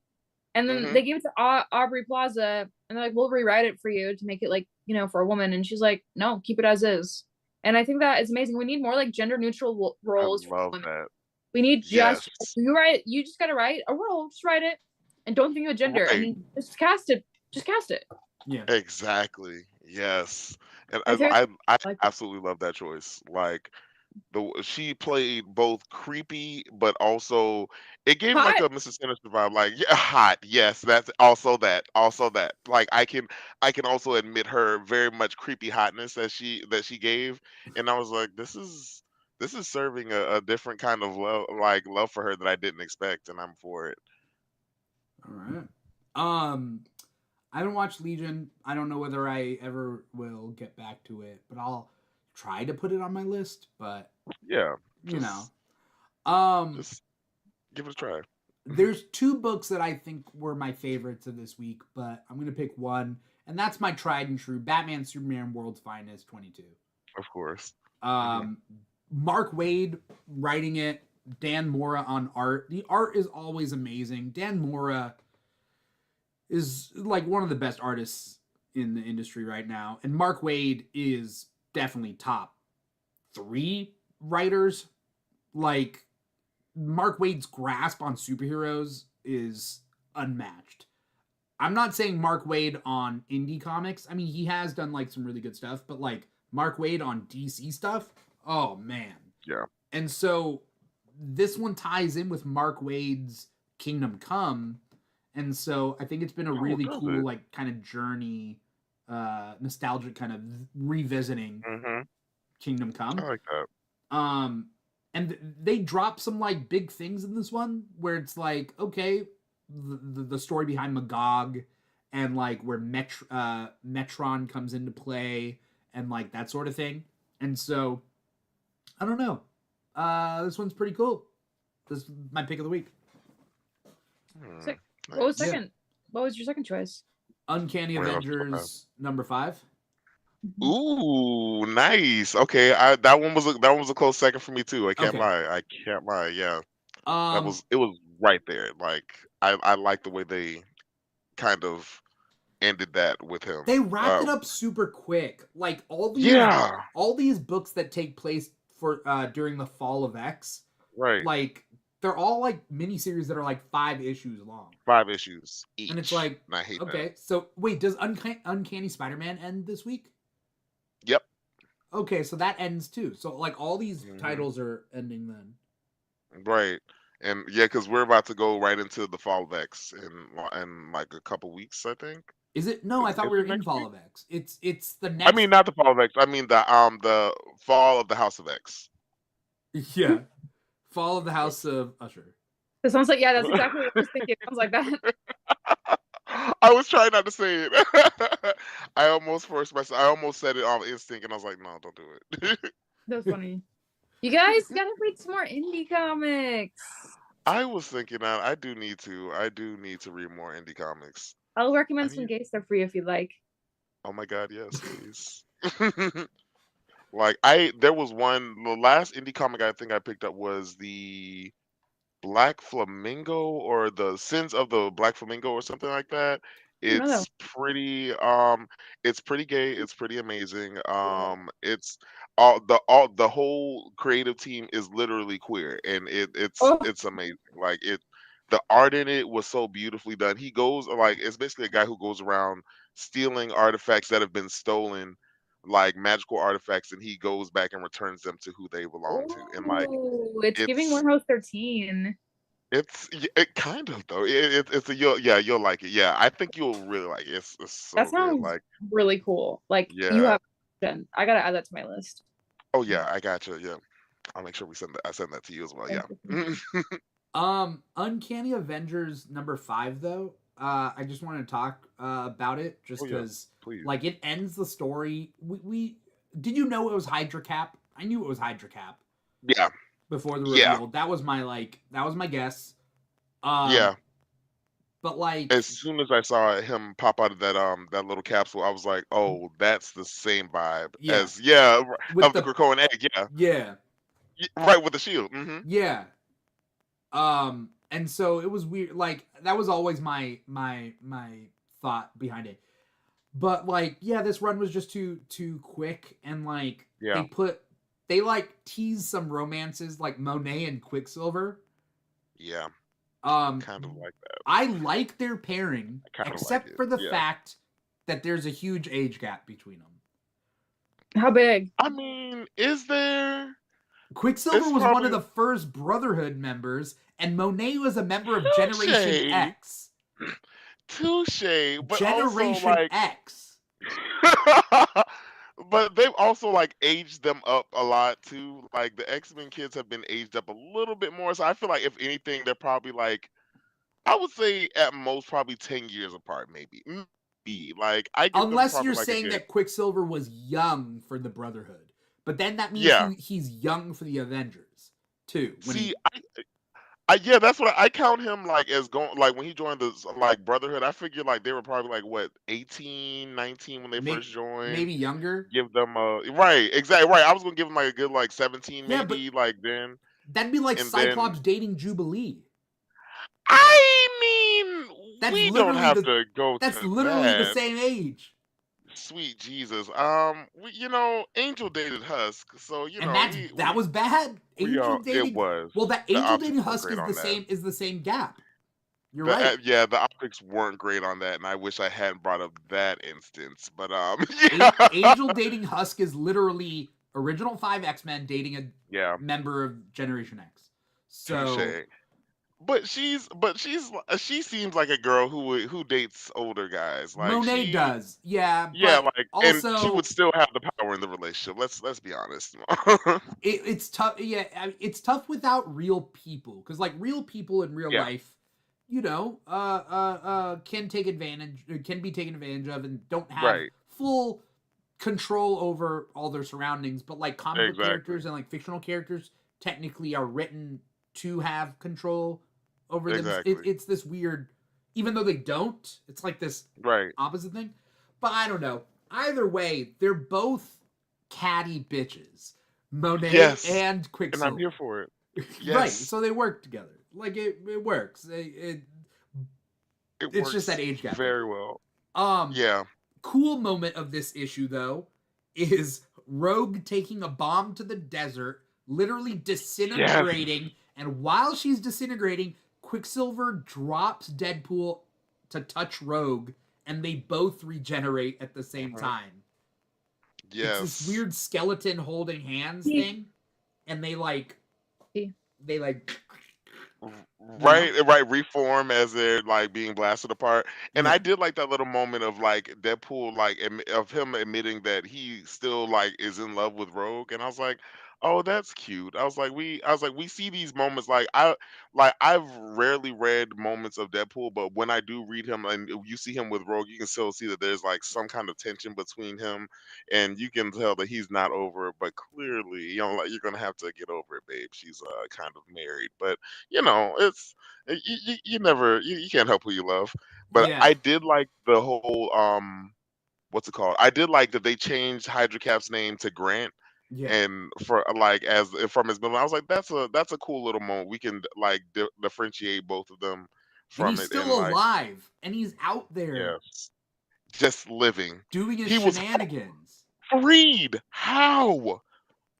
C: and then
B: Mhm.
C: they gave it to Aubrey Plaza, and they're like, "We'll rewrite it for you to make it like for a woman," and she's like, "No, keep it as is." And I think that is amazing. We need more like gender neutral
B: I
C: roles for
B: love
C: women.
B: that.
C: We need
B: Yes.
C: you just gotta write a role, just write it, and don't think of gender.
B: Right.
C: I mean, just cast it. Just cast it.
A: Yeah.
B: Exactly. Yes. And
C: My favorite-
B: I
C: like-
B: absolutely love that choice. Like she played both creepy, but also it gave like
C: Hot.
B: a Mrs. Sinister vibe. Like, yeah, hot. Yes, that's also that. Also that. Like I can also admit her very much creepy hotness that she gave, and I was like, this is serving a different kind of love for her that I didn't expect, and I'm for it.
A: All right. I haven't watched Legion. I don't know whether I ever will get back to it, but I'll try to put it on my list. But
B: Yeah.
A: you know,
B: Just give it a try.
A: there's 2 books that I think were my favorites of this week, but I'm gonna pick one, and that's my tried and true Batman, Superman, World's Finest 22.
B: Of course.
A: Mark Waid writing it, Dan Mora on art. The art is always amazing. Dan Mora is like one of the best artists in the industry right now, and Mark Waid is definitely top 3 writers. Like Mark Waid's grasp on superheroes is unmatched. I'm not saying Mark Waid on indie comics. I mean, he has done like some really good stuff, but like Mark Waid on DC stuff, oh man.
B: Yeah.
A: And so this one ties in with Mark Waid's Kingdom Come, and so I think it's been a really cool like kind of journey, nostalgic kind of revisiting Kingdom Come.
B: I like that.
A: And they drop some like big things in this one where it's like, okay, the story behind Magog and like where Metron comes into play and like that sort of thing. And so I don't know. This one's pretty cool. This is my pick of the week.
C: Sick. What was second? Yeah. What was your second choice?
A: Uncanny Avengers number 5.
B: Ooh, nice. Okay, that one was a close second for me too. I can't lie. Yeah, it was right there. Like I like the way they kind of ended that with him.
A: They wrapped it up super quick. Like all these books that take place for during the fall of X.
B: Right.
A: Like they're all like miniseries that are like 5 issues long.
B: 5 issues each.
A: And it's like,
B: and I hate that.
A: So wait, does Uncanny Spider-Man end this week?
B: Yep.
A: Okay, so that ends too. So like all these titles are ending then.
B: Right. And yeah, because we're about to go right into the fall of X in like a couple weeks, I think.
A: Is it? No, I thought we were in fall of X. It's the next.
B: I mean, not the fall of X. I mean the fall of the House of X.
A: Yeah, fall of the House of Usher.
C: It sounds like that's exactly what I was thinking. It sounds like that.
B: I was trying not to say it. I almost forced myself. I almost said it on instinct, and I was like, "No, don't do it."
C: That's funny. You guys gotta read some more indie comics.
B: I was thinking that I do need to read more indie comics.
C: I'll recommend some gay stuff for you if you'd like.
B: Oh my god, yes, please. Like there was the last indie comic I think I picked up was the Black Flamingo or the Sins of the Black Flamingo or something like that. It's pretty gay, it's pretty amazing. It's the whole creative team is literally queer and it's amazing. Like the art in it was so beautifully done. He goes like it's basically a guy who goes around stealing artifacts that have been stolen, like magical artifacts, and he goes back and returns them to who they belong to. And like
C: it's giving Warhouse 13.
B: It kind of though. You'll like it. Yeah, I think you'll really like it. It's so
C: that sounds
B: good. Like
C: really cool. Like you have I gotta add that to my list.
B: Oh yeah, I gotcha. Yeah, I'll make sure I send that to you as well. Yeah.
A: Uncanny Avengers number 5 though. I just want to talk about it just because like it ends the story. We did you know it was Hydra Cap? I knew it was Hydra Cap.
B: Yeah.
A: Before the reveal. Yeah. That was my guess.
B: Yeah.
A: But like
B: as soon as I saw him pop out of that little capsule, I was like, oh, that's the same vibe as of the Krakoan egg.
A: Yeah.
B: Right, with the shield.
A: Yeah. And so it was weird. Like that was always my thought behind it. But like, this run was just too quick, and like they like tease some romances like Monet and Quicksilver.
B: Yeah. Kind of like that.
A: I like their pairing, except for the fact that there's a huge age gap between them.
C: How big?
B: I mean, is there?
A: Quicksilver was one of the first Brotherhood members, and Monet was a member of Generation X.
B: Touche, but
A: Generation
B: also, like,
A: X.
B: But they've also like aged them up a lot too. Like the X-Men kids have been aged up a little bit more. So I feel like if anything, they're probably like, I would say at most probably 10 years apart, maybe. Like I give
A: unless you're like saying that Quicksilver was young for the Brotherhood, but then that means he's young for the Avengers too.
B: That's what I count him like as going like when he joined the like Brotherhood. I figured like they were probably like what 18, 19 when they first joined.
A: Maybe younger.
B: Give them exactly right. I was gonna give them like a good like 17 maybe like then.
A: That'd be like Cyclops dating Jubilee.
B: I mean, we don't have to go.
A: That's literally the same age.
B: sweet Jesus. Angel dated Husk, so
A: And that
B: we
A: was bad. Angel
B: it
A: dating.
B: was.
A: Well, that
B: The
A: Angel dating
B: optics weren't
A: Husk
B: great
A: is
B: on that.
A: the same gap. You're
B: The
A: right.
B: yeah, the optics weren't great on that, and I wish I hadn't brought up that instance. But yeah,
A: Angel dating Husk is literally original 5 X-Men dating a
B: yeah,
A: member of Generation X. So
B: touche. She seems like a girl who dates older guys. Like
A: Monet
B: she,
A: does, yeah,
B: yeah,
A: but
B: like, and she would
A: also
B: still have the power in the relationship. Let's be honest.
A: it's tough. Yeah, it's tough without real people because like real people in real
B: Yeah,
A: life, can take advantage, can be taken advantage of, and don't have
B: right,
A: full control over all their surroundings. But like comic book
B: exactly,
A: characters and like fictional characters technically are written to have control over them.
B: exactly,
A: It's this weird, even though they don't. It's like this
B: right.
A: opposite thing. But I don't know. Either way, they're both catty bitches. Monet
B: Yes,
A: and
B: and I'm here
A: Quicksilver.
B: for it.
A: Right.
B: Yes,
A: So they work together. Like it works.
B: it
A: It's just that
B: works
A: age gap thing.
B: very well.
A: Um,
B: Yeah.
A: cool moment of this issue though is Rogue taking a bomb to the desert, literally
B: Yes.
A: disintegrating, and while she's disintegrating, Quicksilver drops Deadpool to touch Rogue, and they both regenerate at the same
B: Mhm.
A: time. It's this
B: Yes.
A: weird skeleton holding hands thing, and they like
B: Right, right, reform as they're like being blasted apart. And I
A: yeah.
B: did like that little moment of like Deadpool, like of him admitting that he still like is in love with Rogue. And I was like, oh, that's cute. I was like, we see these moments I've rarely read moments of Deadpool, but when I do read him and you see him with Rogue, you can still see that there's like some kind of tension between him, and you can tell that he's not over it, but clearly, like you're gonna have to get over it, babe. She's kind of married, but it's you never you can't help who you love. But
A: Yeah.
B: I did like the whole what's it called? I did like that they changed Hydra Cap's name to Grant,
A: Yeah.
B: and for like as from his middle. I was like, that's a cool little moment. We can like differentiate both of them
A: And
B: from
A: he's
B: it,
A: still
B: and like
A: alive, and he's out there
B: yes, just living.
A: doing his
B: He was
A: shenanigans.
B: freed. How?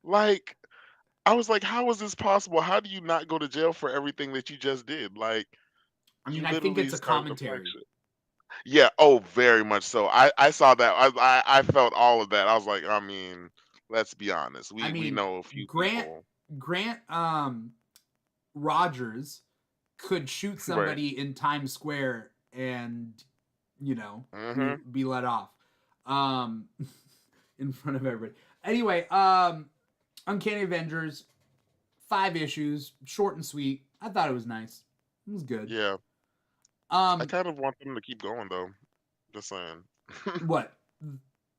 B: Like I was like, how is this possible? How do you not go to jail for everything that you just did? Like
A: I
B: you
A: mean, I think
B: literally
A: it's a
B: started the
A: commentary.
B: flagship. Yeah, oh, very much so. I saw that. I felt all of that. I was like, I mean, let's be honest.
A: I
B: We
A: mean,
B: know a few
A: Grant
B: people.
A: Grant Rogers could shoot
B: Right.
A: somebody in Times Square and
B: Mhm.
A: be let off um in front of everybody. Anyway, Uncanny Avengers, 5 issues, short and sweet. I thought it was nice. It was good.
B: Yeah. I
A: Um,
B: kind of want them to keep going though. Just saying.
A: what?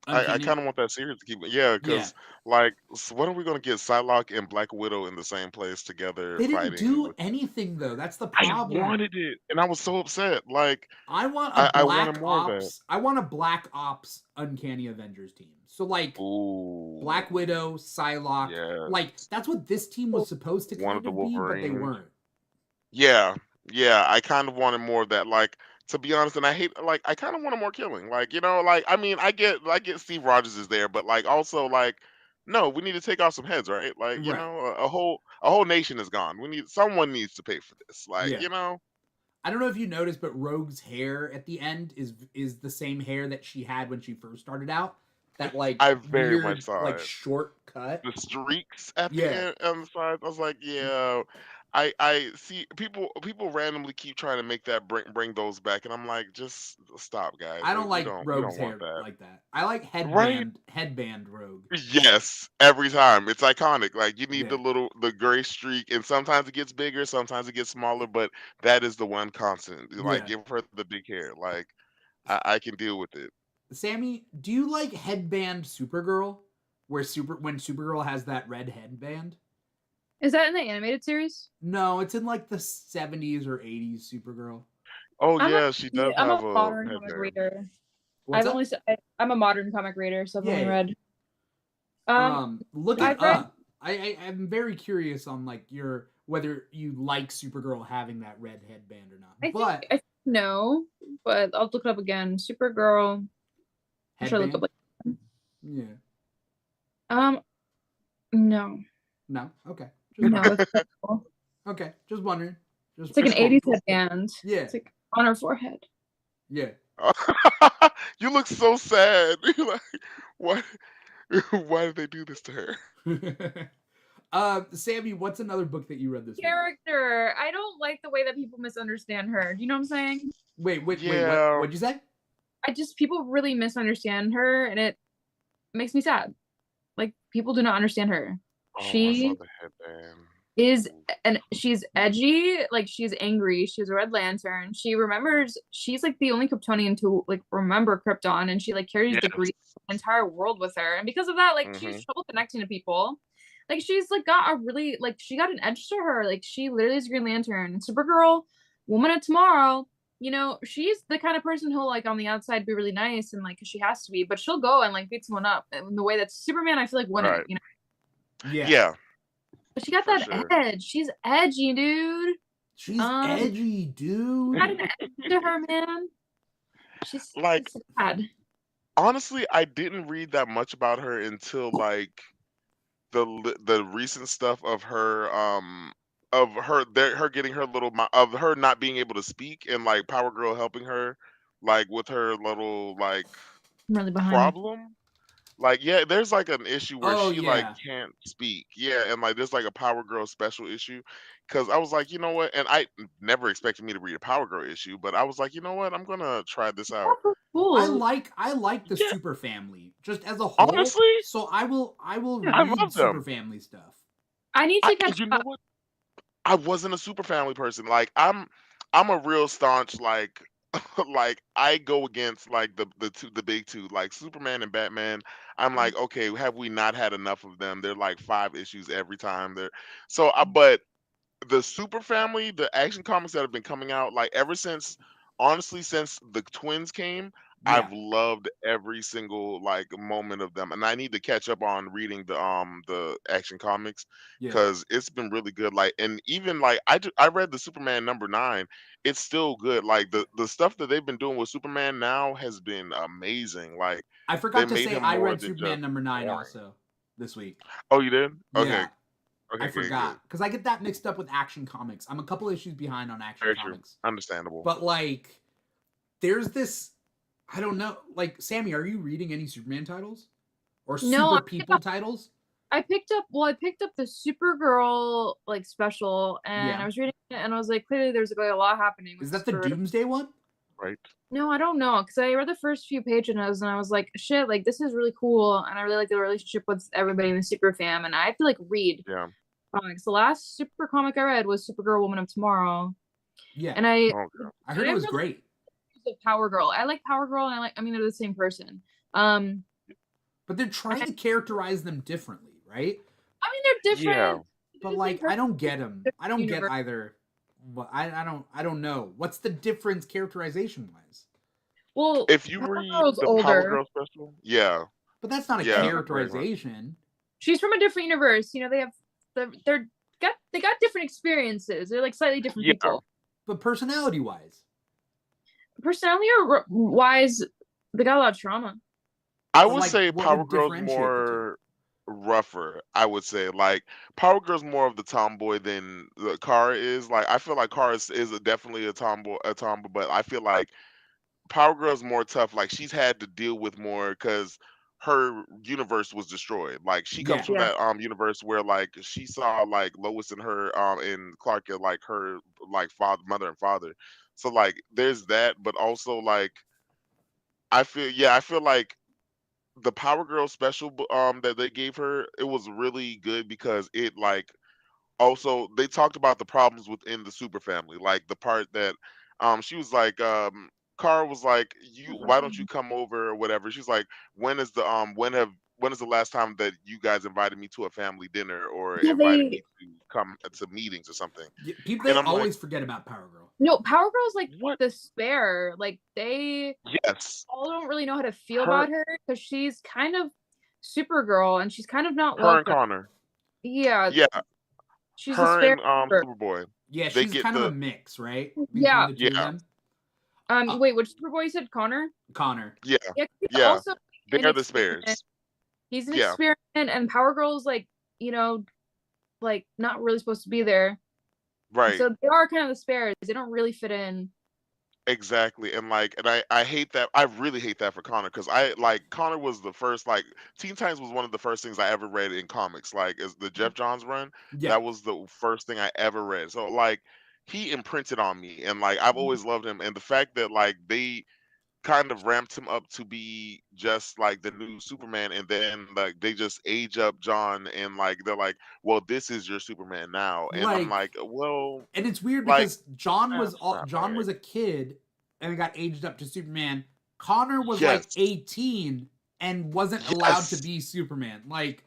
B: I
A: Uncanny?
B: kind of want that series to keep. Yeah,
A: Yeah.
B: because like, when are we gonna get Psylocke and Black Widow in the same place together
A: They didn't
B: fighting
A: do
B: with?
A: anything though. That's the
B: I
A: problem.
B: wanted it, and I was so upset. Like,
A: I want a
B: I wanted
A: Black
B: more of that.
A: Ops. I want a Black Ops Uncanny Avengers team. So like
B: Ooh,
A: Black Widow, Psylocke,
B: yeah.
A: like that's what this team was supposed to
B: One of
A: kind
B: the
A: of be, but they
B: Wolverines.
A: weren't.
B: Yeah, yeah, I kind of wanted more of that. Like, to be honest, and I hate like I kind of wanted more killing. Like, like I mean, I get Steve Rogers is there, but like also like no, we need to take off some heads, right? Like,
A: Right.
B: a whole nation is gone. Someone needs to pay for this. Like,
A: Yeah. I don't know if you noticed, but Rogue's hair at the end is the same hair that she had when she first started out. That like
B: I very much
A: weird
B: saw
A: like
B: it.
A: short cut.
B: The streaks at the
A: Yeah.
B: end on the sides. I was like, yeah. I see people randomly keep trying to make that bring those back, and I'm like, just stop, guys.
A: I don't
B: Like we
A: like
B: don't
A: Rogue's
B: want
A: hair
B: that.
A: like that. I like
B: Right?
A: headband Rogue.
B: Yes, every time. It's iconic. Like you need
A: Yeah.
B: the gray streak, and sometimes it gets bigger, sometimes it gets smaller, but that is the one constant. Like
A: Yeah.
B: give her the big hair. Like I can deal with it.
A: Sammy, do you like headband Supergirl? Where when Supergirl has that red headband?
C: Is that in the animated series?
A: No, it's in like the 70s or 80s Supergirl.
B: Oh
C: I'm a
B: yeah, she does
C: I'm
B: have
C: a
B: a
C: modern comic
B: headband.
C: reader.
A: What's that?
C: I'm a modern comic reader, so I've
A: Yeah,
C: only
A: yeah.
C: read. Um,
A: Look it
C: I've read.
A: up. I'm very curious on like whether you like Supergirl having that red headband or not.
C: I
A: But
C: think no, but I'll look it up again. Supergirl. Should I look up
A: Headband? Yeah.
C: No.
A: No? Okay.
C: No, that's not cool.
A: Okay. Just wondering. Just
C: It's like an
B: It's cool.
C: 80s headband.
A: Yeah.
C: It's like on her forehead.
A: Yeah.
B: You look so sad. You're like, what? Why did they do this to her?
A: Sammy, what's another book that you read this week?
C: Character. I don't like the way that people misunderstand her. Do you know what I'm saying?
A: Wait,
B: Yeah.
A: what'd you say?
C: People really misunderstand her, and it makes me sad. Like, people do not understand her.
B: Oh, I saw
C: She
B: the headband.
C: is, and she's edgy, like she's angry. She has a red lantern. She remembers, she's like the only Kryptonian to like remember Krypton, and she like carries the
B: Yes.
C: entire world with her. And because of that, like she has trouble connecting to people. Like she's like got a really, like she got an edge to her. Like she literally is Green Lantern. Supergirl, Woman of Tomorrow, you know, she's the kind of person who'll like on the outside be really nice and like 'cause she has to be, but she'll go and like beat someone up in the way that Superman I feel like wouldn't,
B: Right.
C: you know.
B: Yeah.
C: But she got
B: For
C: that
B: sure.
C: edge. She's edgy, dude.
A: She's edgy, dude.
C: Got an edge to her, man. She's
B: Like,
C: sad.
B: honestly, I didn't read that much about her until like the recent stuff of her her getting her little of her not being able to speak and like Power Girl helping her like with her little like
C: I'm really behind.
B: problem. Like, yeah, there's like an issue where
A: Oh,
B: she like
A: yeah.
B: can't speak. Yeah, and like there's like a Power Girl special issue. Cause I was like, you know what? And I never expected me to read a Power Girl issue, but I was like, you know what? I'm gonna try this out.
C: Cool.
A: I like the
B: Yeah.
A: Super Family just as a whole.
B: Honestly,
A: So I will
B: I
A: read
B: love
A: Super
B: them.
A: Family stuff.
C: I need to catch
B: You know
C: up.
B: what? I wasn't a super family person. Like I'm a real staunch like like I go against like the big two, like Superman and Batman. I'm like, okay, have we not had enough of them? They're like 5 issues every time. They're so but the super family, the action comics that have been coming out, like ever since honestly since the twins came,
A: Yeah.
B: I've loved every single like moment of them, and I need to catch up on reading the action comics
A: Yeah.
B: because it's been really good. Like, and even like I read the Superman #9, it's still good. Like the stuff that they've been doing with Superman now has been amazing. Like
A: I
B: they
A: forgot to
B: made
A: say
B: him
A: I
B: more
A: read
B: than
A: Superman
B: just
A: #9
B: boring.
A: also this week.
B: Oh, you did? Okay.
A: Yeah.
B: Okay,
A: I
B: good,
A: forgot because I get that mixed up with Action Comics. I'm a couple issues behind on Action
B: Very true.
A: Comics.
B: Understandable.
A: But like, there's this. I don't know. Like, Sammy, are you reading any Superman titles or
C: No,
A: Super People titles?
C: I picked up the Supergirl like special, and
A: Yeah.
C: I was reading it, and I was like, clearly there's like a lot happening.
A: Is
C: with
A: that the
C: Supergirl.
A: Doomsday one?
B: Right.
C: No, I don't know, because I read the first few pages and I was like, shit, like this is really cool, and I really like the relationship with everybody in the Super Fam, and I have to like read
B: Yeah.
C: comics. The last super comic I read was Supergirl, Woman of Tomorrow.
A: Yeah.
C: And I
A: heard it was great.
C: Power Girl. I like Power Girl, and I mean they're the same person.
A: But they're trying to characterize them differently, right?
C: I mean they're different.
B: Yeah.
A: But like, I don't get them. I don't get either. But I don't know. What's the difference characterization wise?
C: Well,
B: If you read the Power Girl special, yeah.
A: But that's not a characterization.
C: She's from a different universe. You know, they got different experiences. They're like slightly different people.
A: But personality wise,
C: they got a lot of trauma.
B: I would say Power Girl's more rougher. I would say like Power Girl's more of the tomboy than the Kara is. Like I feel like Kara is definitely a tomboy, but I feel like Power Girl's more tough. Like she's had to deal with more because her universe was destroyed. Like she comes from that universe where like she saw like Lois and her and Clark at like her like mother and father. So like there's that, but also like I feel like the Power Girl special that they gave her, it was really good because it like also they talked about the problems within the super family, like the part that she was like Kara was like, why don't you come over or whatever. She's like, when is the last time that you guys invited me to a family dinner or invited me to come to meetings or something?
A: People they always forget about Power Girl.
C: No, Power Girl's like despair. Like they all don't really know how to feel about her because she's kind of Supergirl and she's kind of not
B: her and Connor.
C: Yeah. She's
B: her and Superboy.
A: Yeah, she's kind of a mix, right?
C: Yeah.
A: The two of them.
C: Wait, which Superboy you said? Connor?
A: Connor.
B: Yeah.
C: Also,
B: They are the
C: experiment.
B: spares.
C: He's an
B: Yeah.
C: experiment, and Power Girl's like, like not really supposed to be there.
B: Right.
C: So they are kind of the spares. They don't really fit in.
B: Exactly. And I hate that. I really hate that for Connor, because Connor was the first, Teen Titans was one of the first things I ever read in comics. Like, as the Jeff Johns run,
A: Yeah.
B: that was the first thing I ever read. So like he imprinted on me, and like I've always loved him. And the fact that like they kind of ramped him up to be just like the new Superman, and then like they just age up John, and like they're like, well, this is your Superman now. And I'm like, well,
A: and it's weird
B: like
A: because John
B: that's not
A: John
B: right.
A: was a kid and got aged up to Superman. Connor was like
B: Yes.
A: 18 and wasn't allowed to
B: Yes.
A: be Superman. Like,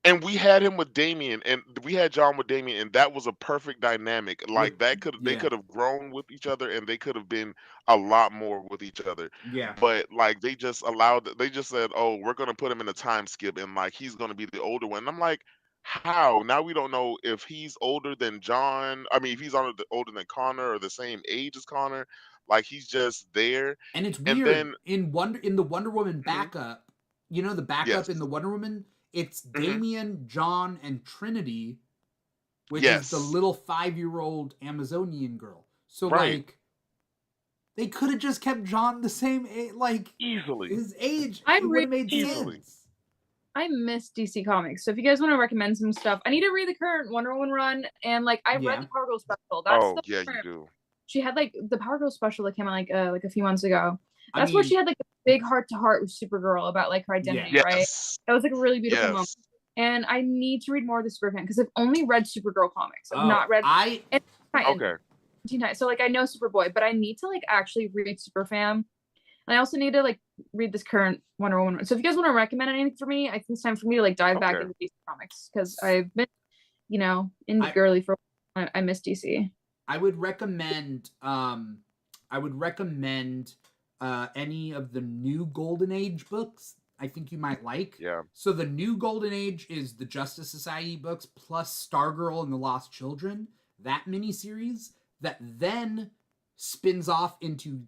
B: And we had him with Damien, and we had John with Damien, and that was a perfect dynamic. Like they
A: yeah,
B: could have grown with each other, and they could have been a lot more with each other.
A: yeah.
B: But like they just said, "Oh, we're gonna put him in a time skip, and like he's gonna be the older one." And I'm like, how? Now we don't know if he's older than John. I mean, if he's older than Connor or the same age as Connor. Like he's just there.
A: And it's
B: And
A: weird
B: then
A: in the Wonder Woman
B: mhm,
A: backup. You know the backup in
B: yes,
A: the Wonder Woman. It's
B: hmm
A: Damien, John, and Trinity, which is the
B: yes,
A: little 5-year-old Amazonian girl. So
B: right,
A: like, they could have just kept John the same age, like
B: easily,
A: his age.
C: I
A: It would have made
B: easily.
A: sense.
C: I miss DC Comics. So if you guys want to recommend some stuff, I need to read the current Wonder Woman run. And like I read
A: Yeah.
C: the Power Girl special. That's
B: Oh
C: the
B: yeah, you
C: part.
B: do.
C: She had like the Power Girl special that came out like a few months ago.
A: I
C: That's where
A: mean,
C: she had like a big heart to heart with Supergirl about like her identity,
A: Yeah.
C: right?
B: Yes,
C: That was like a really beautiful moment.
B: yes.
C: And I need to read more of the Superman because I've only read Supergirl comics. I've
A: oh,
C: not read
A: I
B: Okay.
C: Teen Titans. So like I know Superboy, but I need to like actually read Superfam. And I also need to like read this current Wonder Woman. So if you guys want to recommend anything for me, I think it's time for me to like dive back
B: Okay.
C: into DC Comics because I've been, indie girly for a while. I miss DC.
A: I would recommend any of the new Golden Age books. I think you might like.
B: Yeah.
A: So the new Golden Age is the Justice Society books plus Stargirl and the Lost Children, that miniseries that then spins off into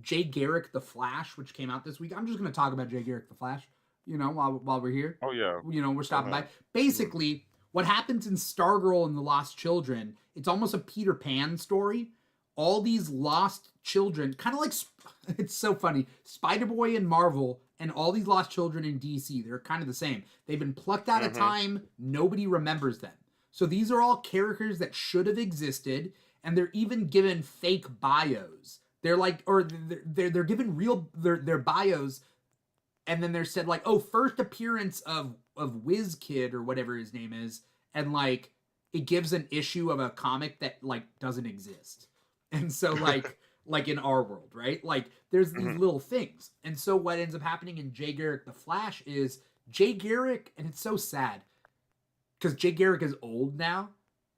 A: Jay Garrick the Flash, which came out this week. I'm just going to talk about Jay Garrick the Flash, while we're here.
B: Oh yeah.
A: We're stopping by.
B: Mhm.
A: Basically, what happens in Stargirl and the Lost Children, it's almost a Peter Pan story. All these lost children, kind of like, it's so funny, Spider-Boy in Marvel and all these lost children in DC, they're kind of the same. They've been plucked out of
B: Mhm.
A: time. Nobody remembers them. So these are all characters that should have existed, and they're even given fake bios. They're like, or they're given their bios, and then they're said like, oh, first appearance of Whiz Kid or whatever his name is, and like it gives an issue of a comic that like doesn't exist. And so like in our world, right? Like there's these
B: Mhm.
A: little things. And so what ends up happening in Jay Garrick the Flash is Jay Garrick, and it's so sad because Jay Garrick is old now,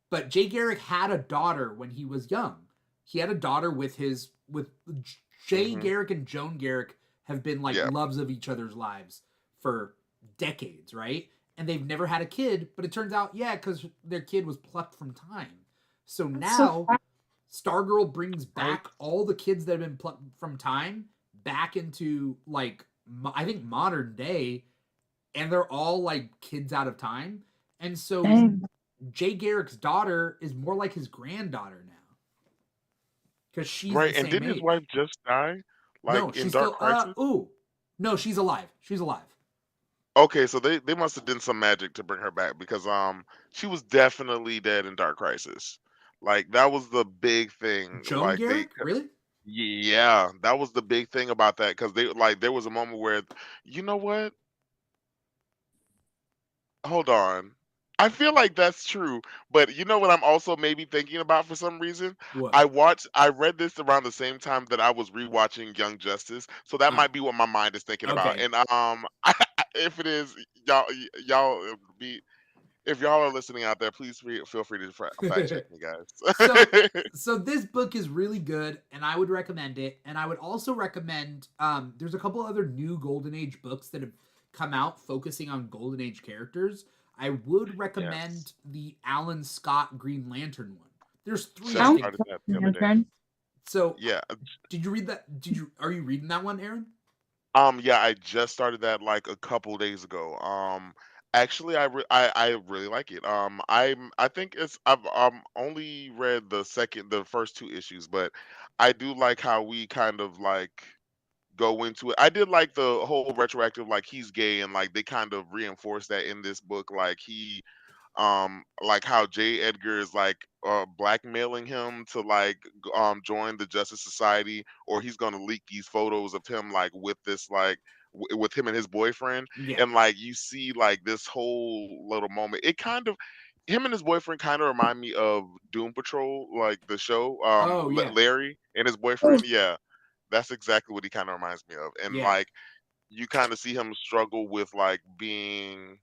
A: but Jay Garrick had a daughter when he was young. He had a daughter with Jay
B: Mhm.
A: Garrick and Joan Garrick have been like
B: Yeah.
A: loves of each other's lives for decades, right? And they've never had a kid, but it turns out, yeah, because their kid was plucked from time. So
C: That's so
A: now
C: sad.
A: Stargirl brings
B: Right.
A: back all the kids that have been plucked from time back into like I think modern day, and they're all like kids out of time. And so
C: Dang.
A: Jay Garrick's daughter is more like his granddaughter now because she's
B: Right.
A: the
B: And
A: same
B: didn't his
A: age.
B: wife just die? Like
A: No,
B: in
A: she's
B: Dark
A: still
B: Crisis?
A: no, she's alive. She's alive.
B: Okay, so they must have done some magic to bring her back, because she was definitely dead in Dark Crisis. Like that was the big thing.
A: Joan Garrick, really?
B: Yeah, that was the big thing about that, because there was a moment where, you know what? Hold on. I feel like that's true, but you know what I'm also maybe thinking about for some reason?
A: What?
B: I read this around the same time that I was rewatching Young Justice, so that might be what my mind is thinking about.
A: Okay.
B: And if it is, y'all be if y'all are listening out there, please feel free to fact check me,
A: So
B: guys.
A: so this book is really good, and I would recommend it. And I would also recommend there's a couple other new Golden Age books that have come out focusing on Golden Age characters. I would recommend
B: Yes.
A: the Alan Scott Green Lantern one. There's three.
B: Just
A: I think.
B: started that the other day.
A: So
B: Yeah.
A: did you read that? Are you reading that one, Aaron?
B: Yeah, I just started that like a couple days ago. Actually, I really like it. I think I've only read the first two issues, but I do like how we kind of like go into it. I did like the whole retroactive, like he's gay, and like they kind of reinforce that in this book. Like how J. Edgar is like blackmailing him to like join the Justice Society, or he's gonna leak these photos of him like with this like with him and his boyfriend,
A: Yeah.
B: and like you see like this whole little moment. It kind of him and his boyfriend kind of remind me of Doom Patrol, like the show.
A: Oh yeah.
B: Larry and his boyfriend. Yeah, that's exactly what he kind of reminds me of, and
A: Yeah.
B: like you kind of see him struggle with like being,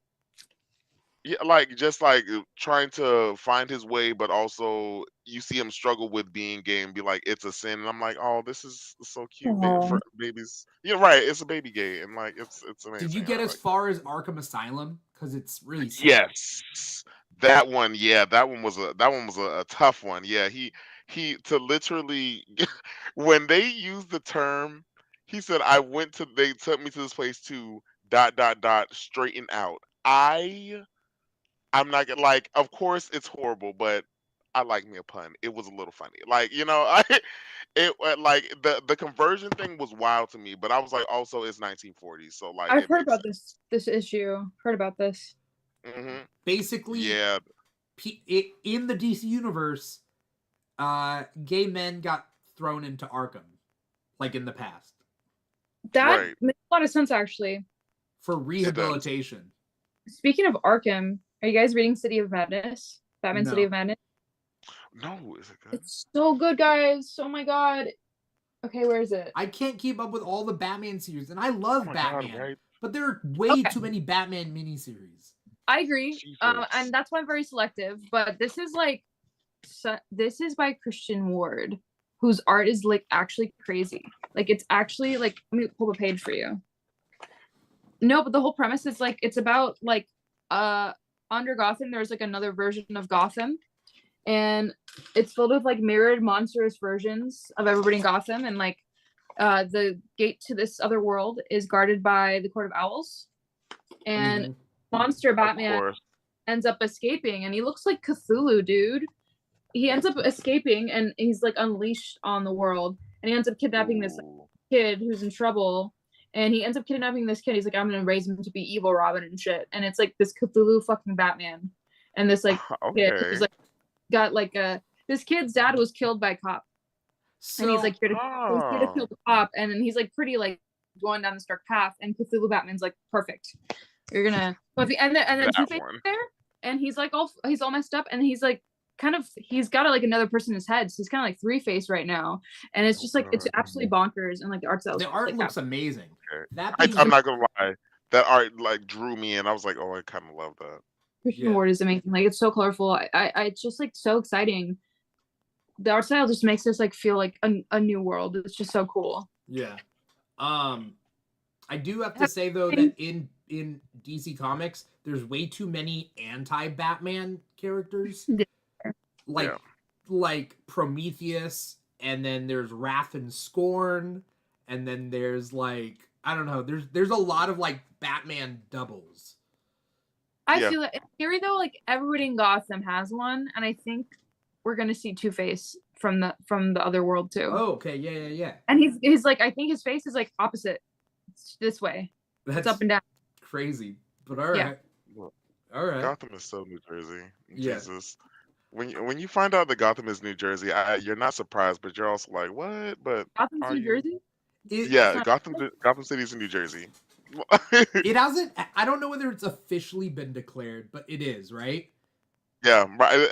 B: yeah, like just like trying to find his way, but also you see him struggle with being gay and be like, it's a sin. And I'm like, oh, this is so cute. For
C: Aw.
B: babies, you're right. It's a baby gay, and like it's
A: Did you
B: amazing.
A: get
B: I
A: as
B: like.
A: far as Arkham Asylum? Because it's really sad.
B: Yes, that one. Yeah, that one was a tough one. Yeah, he to literally when they used the term, he said, they took me to this place to dot dot dot straighten out. I'm not gonna like. Of course, it's horrible, but I like me a pun. It was a little funny. Like like the conversion thing was wild to me, but I was like, also it's 1940s, so like
C: I've
B: it
C: heard
B: makes
C: about
B: sense.
C: this issue. Heard about this.
A: Basically,
B: Yeah,
A: in the DC universe, gay men got thrown into Arkham, like in the past,
C: That
B: right.
C: makes a lot of sense, actually.
A: for
B: It does.
A: rehabilitation.
C: Speaking of Arkham, are you guys reading City of Madness? Batman City
A: No.
C: of Madness?
B: No, is it good?
C: It's so good, guys. Oh my god. Okay, where is it?
A: I can't keep up with all the Batman series, and I
B: Oh
A: love
B: my
A: Batman,
B: God, right?
A: but there are way
C: Okay.
A: too many Batman miniseries.
C: I agree.
B: Jesus.
C: And that's why I'm very selective. But this is like, this is by Christian Ward, whose art is like actually crazy. Like it's actually like, let me pull the page for you. No, but the whole premise is like it's about like under Gotham there's like another version of Gotham, and it's filled with like mirrored monstrous versions of everybody in Gotham, and like the gate to this other world is guarded by the Court of Owls, and monster
B: Of
C: Batman
B: course.
C: ends up escaping, and he looks like Cthulhu, dude. He ends up escaping and he's like unleashed on the world, and he ends up kidnapping this
B: Ooh.
C: kid who's in trouble, and he ends up kidnapping this kid. He's like, I'm gonna raise him to be evil Robin and shit, and it's like this Cthulhu fucking Batman, and this like kid who's
B: Okay.
C: like got like this kid's dad was killed by a cop, and he's
A: So
C: like here to kill the cop, and then he's like pretty like going down this dark path, and Cthulhu Batman's like, perfect, you're gonna and then
B: That
C: Two-Face
B: one.
C: is there, and he's like he's all messed up, and he's like he's got like another person in his head, so he's kind of like Three-Face right now, and it's
B: Oh
C: just like it's
B: God.
C: absolutely bonkers, and like the art style is
A: the art
C: like
A: looks amazing.
B: Okay.
A: That being
B: I'm not gonna lie. That art like drew me in. I was like, oh, I kind of love that.
C: Christian
A: Yeah.
C: Ward is amazing. Like it's so colorful. I it's just like so exciting. The art style just makes this like feel like a new world. It's just so cool.
A: Yeah. I do have to say though that in DC Comics, there's way too many anti-Batman characters. Like
B: Yeah.
A: like Prometheus, and then there's Wrath and Scorn, and then there's like I don't know, there's a lot of like Batman doubles.
C: I
B: Yeah.
C: feel that in theory though, like everybody in Gotham has one, and I think we're gonna see Two-Face from the other world too.
A: Oh, okay, yeah.
C: And he's like, I think his face is like opposite. It's this way.
A: That's
C: It's up and down.
A: crazy. But all right.
C: Yeah.
B: Well,
A: All right.
B: Gotham is so New Jersey.
A: Yeah.
B: Jesus. When you find out that Gotham is New Jersey, you're not surprised, but you're also like, what? But
C: Gotham's
B: are
C: New
B: you?
C: Jersey?
B: Yeah,
C: not-
B: Gotham City is in New Jersey.
A: It hasn't. I don't know whether it's officially been declared, but it is, right?
B: Yeah, right.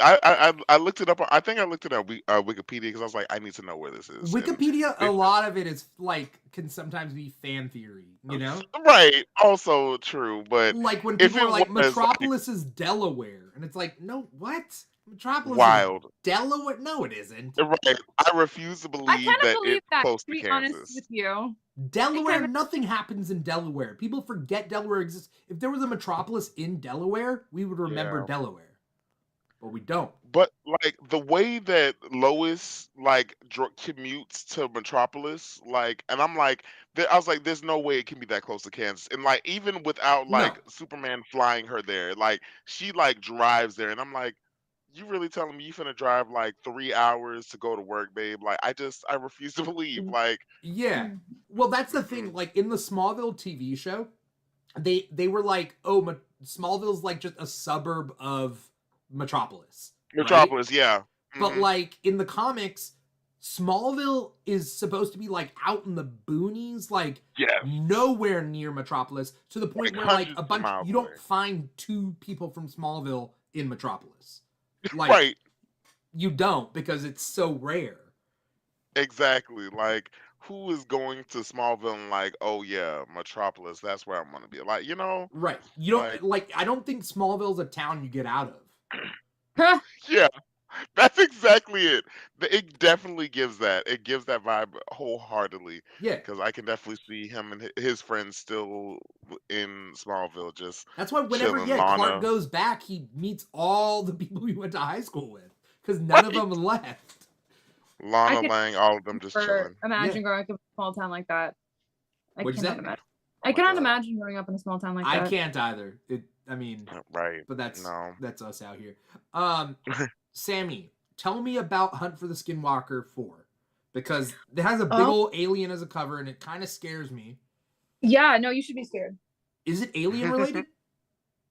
B: I looked it up. I think I looked it up Wikipedia because I was like, I need to know where this is. And
A: Wikipedia, a
B: it-
A: lot of it is like can sometimes be fan theory, you know?
B: right, also true, but
A: Like when
B: if
A: people
B: it
A: are like
B: was, like,
A: Metropolis is Delaware, and it's like, no, what? Metropolis
B: wild,
A: is Delaware? No, it isn't.
B: right? I refuse to
C: I
B: believe
C: kind of
B: that
C: believe
B: it's
C: that,
B: close
C: to
B: to
C: be honest
B: Kansas.
C: with you.
A: Delaware,
C: kinda-
A: nothing happens in Delaware. People forget Delaware exists. If there was a Metropolis in Delaware, we would remember
B: Yeah.
A: Delaware. Or we don't.
B: But like the way that Lois like commutes to Metropolis, like, and I'm like, I was like, there's no way it can be that close to Kansas. And like, even without
A: No.
B: like Superman flying her there, like she like drives there, and I'm like, you really telling me you finna drive like 3 hours to go to work, babe? Like, I refuse to believe. Like,
A: Yeah. Well, that's the thing. Like in the Smallville TV show, they were like, oh, Smallville's like just a suburb of Metropolis, right?
B: Metropolis, yeah.
A: But like in the comics, Smallville is supposed to be like out in the boonies, like
B: Yes.
A: nowhere near Metropolis, to the point
B: Like
A: where like
B: hundreds
A: a
B: of
A: bunch
B: miles
A: you don't
B: away.
A: find two people from Smallville in Metropolis. Like
B: Right.
A: you don't, because it's so rare.
B: Exactly. Like, who is going to Smallville and like, oh yeah, Metropolis, that's where I'm gonna be. Like,
A: Right. You
B: like,
A: don't like I don't think Smallville's a town you get out of.
C: Huh.
B: yeah, that's exactly it. It definitely gives that. It gives that vibe wholeheartedly.
A: Yeah.
B: Because I can definitely see him and his friends still in Smallville, just
A: That's why whenever
B: chilling.
A: Clark
B: Lana,
A: goes back, he meets all the people he went to high school with, because none of
B: right?
A: them left.
C: I
B: Lana
C: can
B: Lang, all of them just chilling.
C: imagine growing up in a small town like that. I
A: What'd you
C: cannot
A: say?
C: imagine.
B: Oh
C: I
B: my
C: cannot
B: God.
C: imagine growing up in a small town like
A: I
C: that.
A: can't either. I mean,
B: Right.
A: but that's
B: No.
A: us out here. Sammy, tell me about Hunt for the Skinwalker 4, because it has a big old alien as a cover and it kind of scares me.
C: Yeah, no, you should be scared.
A: Is it alien related?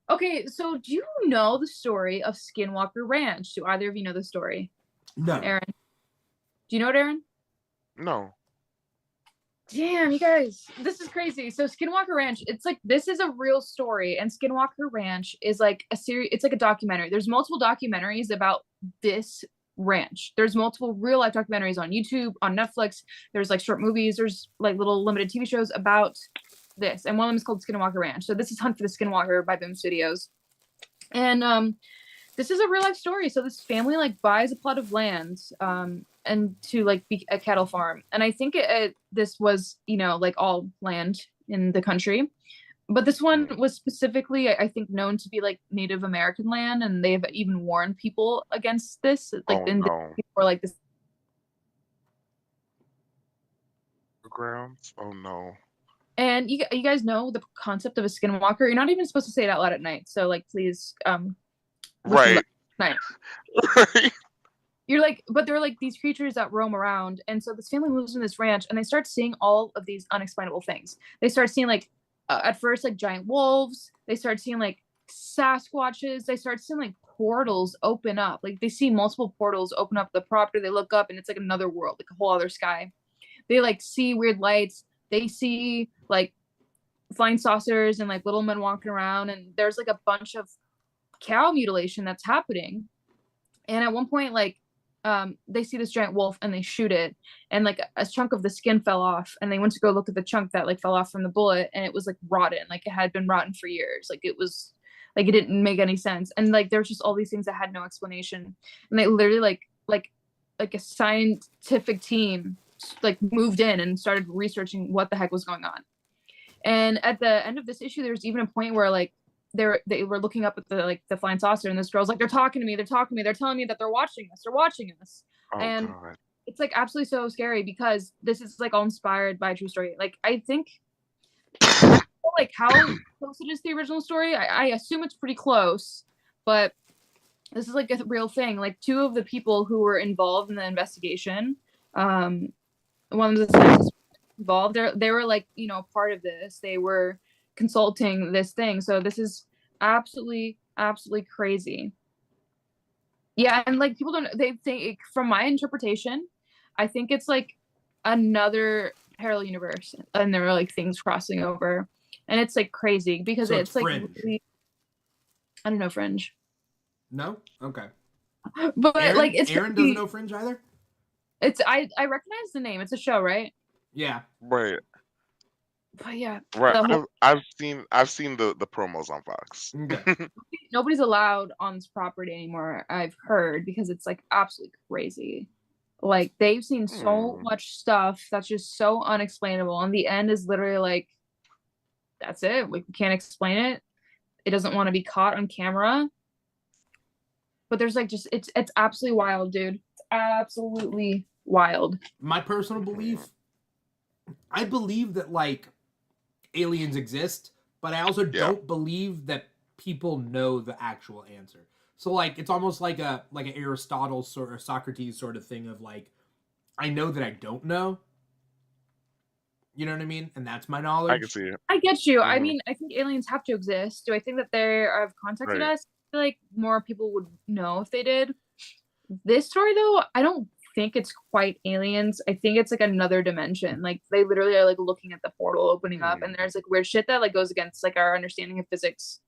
C: Okay, so do you know the story of Skinwalker Ranch? Do either of you know the story?
A: No.
C: Aaron. Do you know it, Aaron?
B: No.
C: Damn, you guys, this is crazy. So Skinwalker Ranch, it's like, this is a real story, and Skinwalker Ranch is like a series, it's like a documentary. There's multiple documentaries about this ranch. There's multiple real life documentaries on YouTube, on Netflix. There's like short movies, there's like little limited TV shows about this, and one of them is called Skinwalker Ranch. So this is Hunt for the Skinwalker by Boom Studios. And this is a real life story. So this family like buys a plot of land and to like be a cattle farm, and I think this was, like all land in the country, but this one was specifically, I think, known to be like Native American land, and they've even warned people against this, like
B: no.
C: or like this
B: Grounds. Oh no.
C: And you guys know the concept of a skinwalker. You're not even supposed to say it out loud at night, so like please
B: Right.
C: night.
B: Right.
C: You're like, but they're like these creatures that roam around. And so this family moves in this ranch and they start seeing all of these unexplainable things. They start seeing like, at first, like giant wolves. They start seeing like Sasquatches. They start seeing like portals open up. Like they see multiple portals open up the property. They look up and it's like another world, like a whole other sky. They like see weird lights. They see like flying saucers and like little men walking around. And there's like a bunch of cow mutilation that's happening. And at one point, like, they see this giant wolf and they shoot it, and like a chunk of the skin fell off, and they went to go look at the chunk that like fell off from the bullet, and it was like rotten, like it had been rotten for years, like it was like it didn't make any sense, and like there's just all these things that had no explanation, and they literally like a scientific team like moved in and started researching what the heck was going on. And at the end of this issue, there's even a point where like they were looking up at the flying saucer, and this girl's like, they're talking to me, they're telling me that they're watching us.
B: Oh,
C: and
B: God.
C: It's like absolutely so scary because this is like all inspired by a true story. Like I think like how close it is to the original story, I assume it's pretty close, but this is like a real thing. Like two of the people who were involved in the investigation, one of the scientists involved, they were like, part of this. They were consulting this thing. So this is absolutely crazy. Yeah, and like they think, from my interpretation, I think it's like another parallel universe, and there are like things crossing over, and it's like crazy because
A: So
C: it's like
A: Fringe.
C: I don't know Fringe.
A: No? Okay.
C: But
A: Aaron,
C: like it's
A: Aaron doesn't know Fringe either?
C: It's I recognize the name. It's a show, right?
A: Yeah.
B: Right.
C: But yeah,
B: Right. I've seen the promos on Fox.
A: Okay.
C: Nobody's allowed on this property anymore, I've heard, because it's like absolutely crazy. Like they've seen so much stuff that's just so unexplainable, and the end is literally like, that's it. We can't explain it. It doesn't want to be caught on camera. But there's like just it's absolutely wild, dude. It's absolutely wild.
A: My personal belief, I believe that like aliens exist, but I also
B: Yeah.
A: don't believe that people know the actual answer. So like it's almost like an Aristotle sort of Socrates sort of thing of like I know that I don't know. You know what I mean? And that's my
B: I can
A: knowledge.
B: see it.
C: I get you. I
B: Mhm.
C: mean, I think aliens have to exist. Do I think that they have contacted
B: Right.
C: us? I feel like more people would know if they did. This story though, I don't think it's quite aliens. I think it's like another dimension. Like they literally are like looking at the portal opening up, and there's like weird shit that like goes against like our understanding of physics.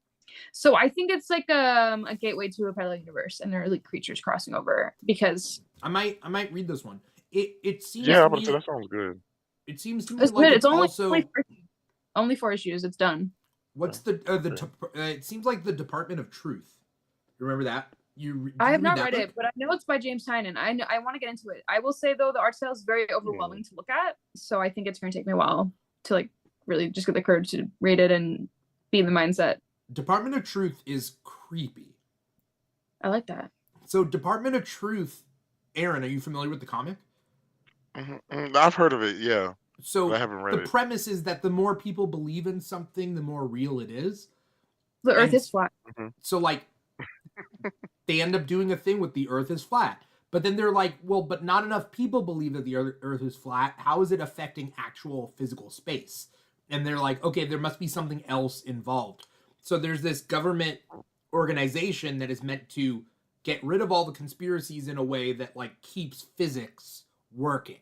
C: So I think it's like a gateway to a parallel universe, and there are like creatures crossing over because
A: I might read this one. It seems
B: Yeah,
A: to
B: I'm about to say
A: me
B: that sounds good.
A: it seems to me
C: it's
A: like
C: good.
A: it's
C: It's
A: also
C: only 4 issues. It's done.
A: what's it seems like the Department of Truth. Remember that?
C: I
A: Did you
C: have
A: read
C: not
A: that
C: read
A: book?
C: it, but I know it's by James Tynion. I want to get into it. I will say though, the art style is very overwhelming to look at, so I think it's going to take me a while to like really just get the courage to read it and be in the mindset.
A: Department of Truth is creepy.
C: I like that.
A: So Department of Truth, Aaron, are you familiar with the comic?
B: I've heard of it, yeah, but I
A: So
B: haven't read
A: the
B: it.
A: premise is that the more people believe in something, the more real it is.
C: The Earth
A: And
C: is flat.
A: so like they end up doing a thing with the Earth is flat. But then they're like, well, but not enough people believe that the Earth is flat. How is it affecting actual physical space? And they're like, okay, there must be something else involved. So there's this government organization that is meant to get rid of all the conspiracies in a way that like keeps physics working.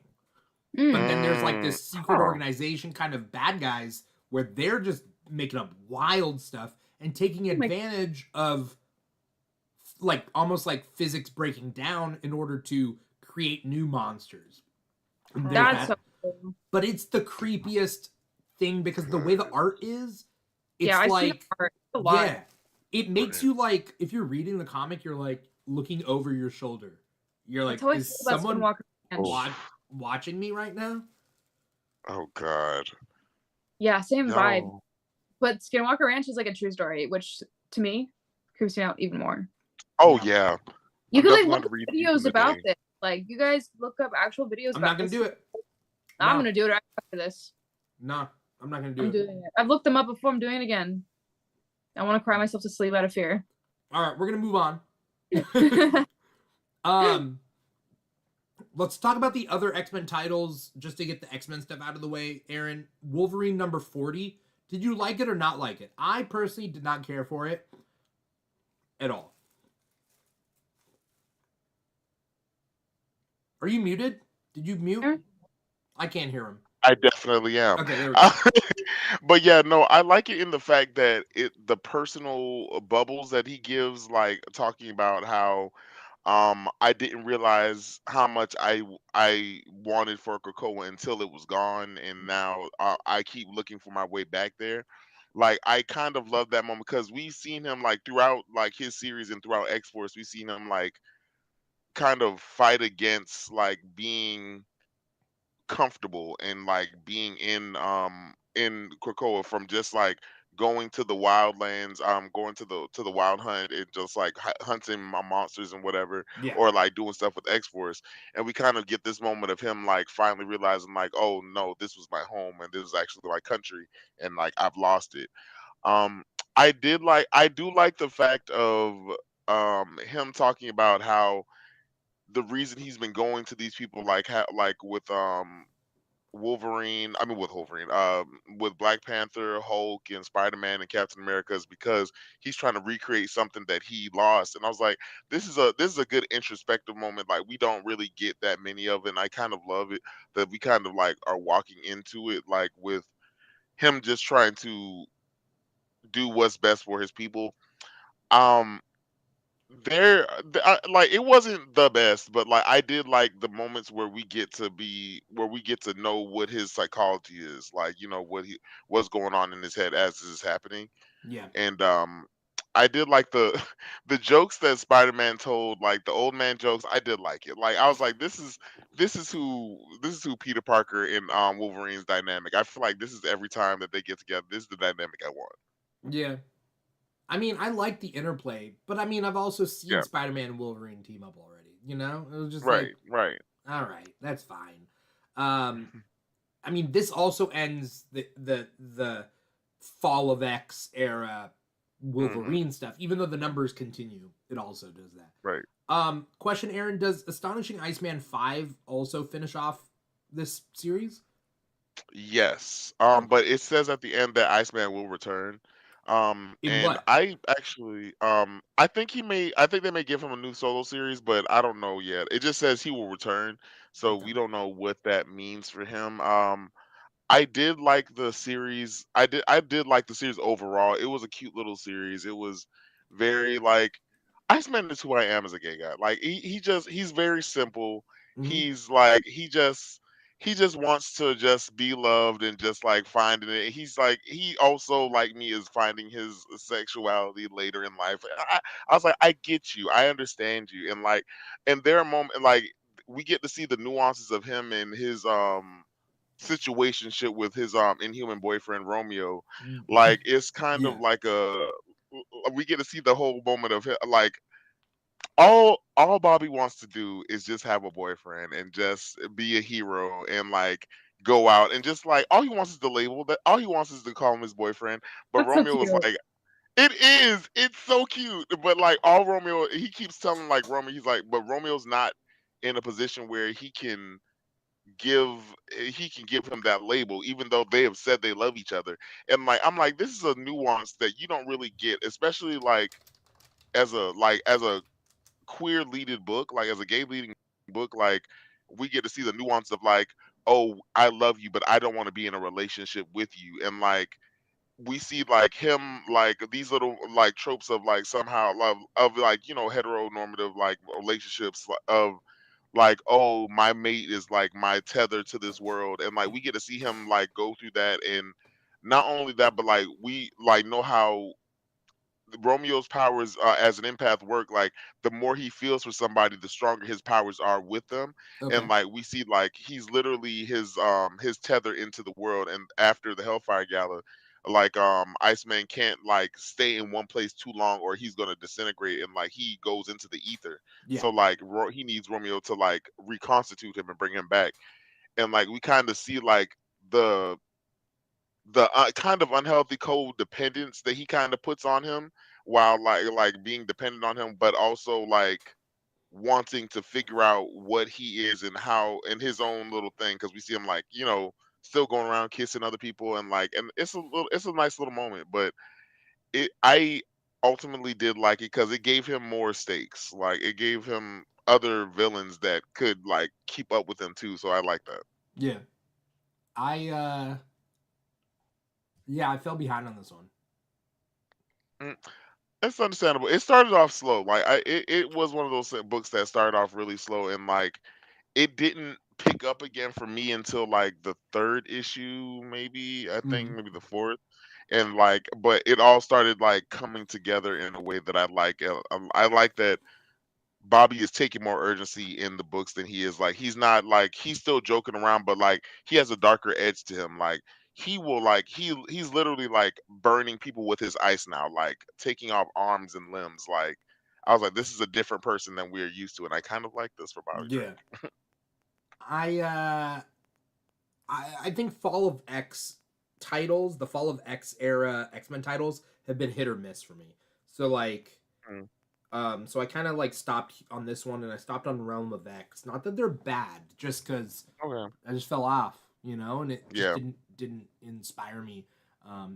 A: But then there's like this secret
B: Huh.
A: organization kind of bad guys where they're just making up wild stuff and taking advantage of like almost like physics breaking down in order to create new monsters. And there's
C: That's so
A: that.
C: cool.
A: But it's the creepiest thing because the way the art is, it's
C: Yeah, I've seen
A: like
C: the art. It's a lot.
A: yeah, it makes you like if you're reading the comic, you're like looking over your shoulder. You're like,
C: That's how I
A: is
C: feel about
A: someone
C: Skinwalker Ranch.
A: watching me right now?
B: Oh God.
C: Yeah, same vibe.
B: No.
C: But Skinwalker Ranch is like a true story, which to me creeps me out even more.
B: Oh yeah.
C: You
B: I'm
C: could like
B: definitely
C: look
B: gonna
C: up
B: read
C: videos
B: Deep in the
C: about
B: Day.
C: this. Like you guys look up actual videos
A: I'm
C: about
A: not gonna
C: this.
A: do it.
C: I'm
A: No.
C: gonna do it right after this.
A: No, I'm not gonna do
C: I'm
A: it.
C: doing it. I've looked them up before. I'm doing it again. I want to cry myself to sleep out of fear.
A: All right, we're gonna move on. Let's talk about the other X-Men titles just to get the X-Men stuff out of the way. Aaron, Wolverine number 40. Did you like it or not like it? I personally did not care for it at all. Are you muted? Did you mute?
C: Aaron?
A: I can't hear him.
B: I definitely am.
A: Okay, there we go.
B: But yeah, no, I like it in the fact that the personal bubbles that he gives, like talking about how I didn't realize how much I wanted for Krakoa until it was gone, and now I keep looking for my way back there. Like I kind of love that moment because we've seen him like throughout like his series and throughout X Force, we've seen him like kind of fight against like being comfortable and like being in Krakoa from just like going to the wildlands, going to the wild hunt and just like hunting my monsters and whatever,
A: Yeah.
B: or like doing stuff with X Force. And we kind of get this moment of him like finally realizing like, oh no, this was my home and this is actually my country, and like I've lost it. Um, I do like the fact of him talking about how the reason he's been going to these people like like with Wolverine, I mean with Wolverine, with Black Panther, Hulk, and Spider-Man and Captain America is because he's trying to recreate something that he lost. And I was like, this is a good introspective moment. Like we don't really get that many of it, and I kind of love it that we kind of like are walking into it like with him just trying to do what's best for his people. Um, like it wasn't the best, but like I did like the moments where we get to know what his psychology is, like you know what's going on in his head as this is happening.
A: Yeah.
B: And I did like the the jokes that Spider-Man told, like the old man jokes. I did like it. Like I was like, this is who Peter Parker and Wolverine's dynamic. I feel like this is every time that they get together, this is the dynamic I want.
A: Yeah. I mean, I like the interplay, but I mean, I've also seen
B: Yeah.
A: Spider-Man and Wolverine team up already. You know, it was just like,
B: Right.
A: all right, that's fine. I mean, this also ends the Fall of X era Wolverine stuff. Even though the numbers continue, it also does that.
B: Right.
A: Question, Aaron: does Astonishing Iceman 5 also finish off this series?
B: Yes.
A: Okay.
B: But it says at the end that Iceman will return.
A: In
B: And
A: what?
B: I actually, I think they may give him a new solo series, but I don't know yet. It just says he will return, so
A: Okay.
B: we don't know what that means for him. I did like the series. I did like the series overall. It was a cute little series. It was very like Iceman is who I am as a gay guy. Like he's very simple.
A: Mm-hmm.
B: He's like he just wants to just be loved and just like finding it. He's like he also like me is finding his sexuality later in life. I was like I get you. I understand you. And there are moments like we get to see the nuances of him and his situationship with his inhuman boyfriend Romeo. Like it's kind
A: Yeah.
B: of like a we get to see the whole moment of him, like all Bobby wants to do is just have a boyfriend and just be a hero and like go out and just like all he wants is the label that all he wants is to call him his boyfriend. But
C: That's so
B: Romeo was
C: cute.
B: like it's so cute. But like all Romeo he keeps telling like Romeo he's like but Romeo's not in a position where give he can give him that label even though they have said they love each other. And like I'm like this is a nuance that you don't really get, especially like as a queer leaded book, like as a gay leading book. Like we get to see the nuance of like, oh, I love you but I don't want to be in a relationship with you. And like we see like him like these little like tropes of like somehow love of like heteronormative like relationships of like, oh, my mate is like my tether to this world. And like we get to see him like go through that. And not only that, but like we like know how Romeo's powers as an empath work. Like the more he feels for somebody, the stronger his powers are with them. And
A: Okay.
B: like we see like he's literally his tether into the world. And after the Hellfire Gala, like Iceman can't like stay in one place too long or he's gonna disintegrate and like he goes into the ether.
A: Yeah.
B: So like he needs Romeo to like reconstitute him and bring him back. And like we kind of see like the the kind of unhealthy codependence that he kind of puts on him while like being dependent on him, but also like wanting to figure out what he is and how in his own little thing because we see him like still going around kissing other people and like and it's a nice little moment. But I ultimately did like it because it gave him more stakes, like it gave him other villains that could like keep up with him too, so I like that.
A: Yeah. I yeah, I fell behind on this one.
B: Mm. It's understandable. It started off slow. Like it was one of those books that started off really slow, and like it didn't pick up again for me until like the third issue, maybe I think
A: Mm-hmm.
B: maybe the fourth, and like but it all started like coming together in a way that I like. I like that Bobby is taking more urgency in the books than he is like he's not like he's still joking around, but like he has a darker edge to him. Like he will like he's literally like burning people with his ice now, like taking off arms and limbs. Like I was like, this is a different person than we're used to, and I kind of like this for Bobby
A: Yeah.
B: Drake.
A: I I think Fall of X titles, the Fall of X era X-Men titles have been hit or miss for me. So like
B: Mm,
A: so I kind of like stopped on this one and I stopped on Realm of X. Not that they're bad, just cuz
B: okay.
A: I just fell off, and it just
B: Yeah.
A: didn't inspire me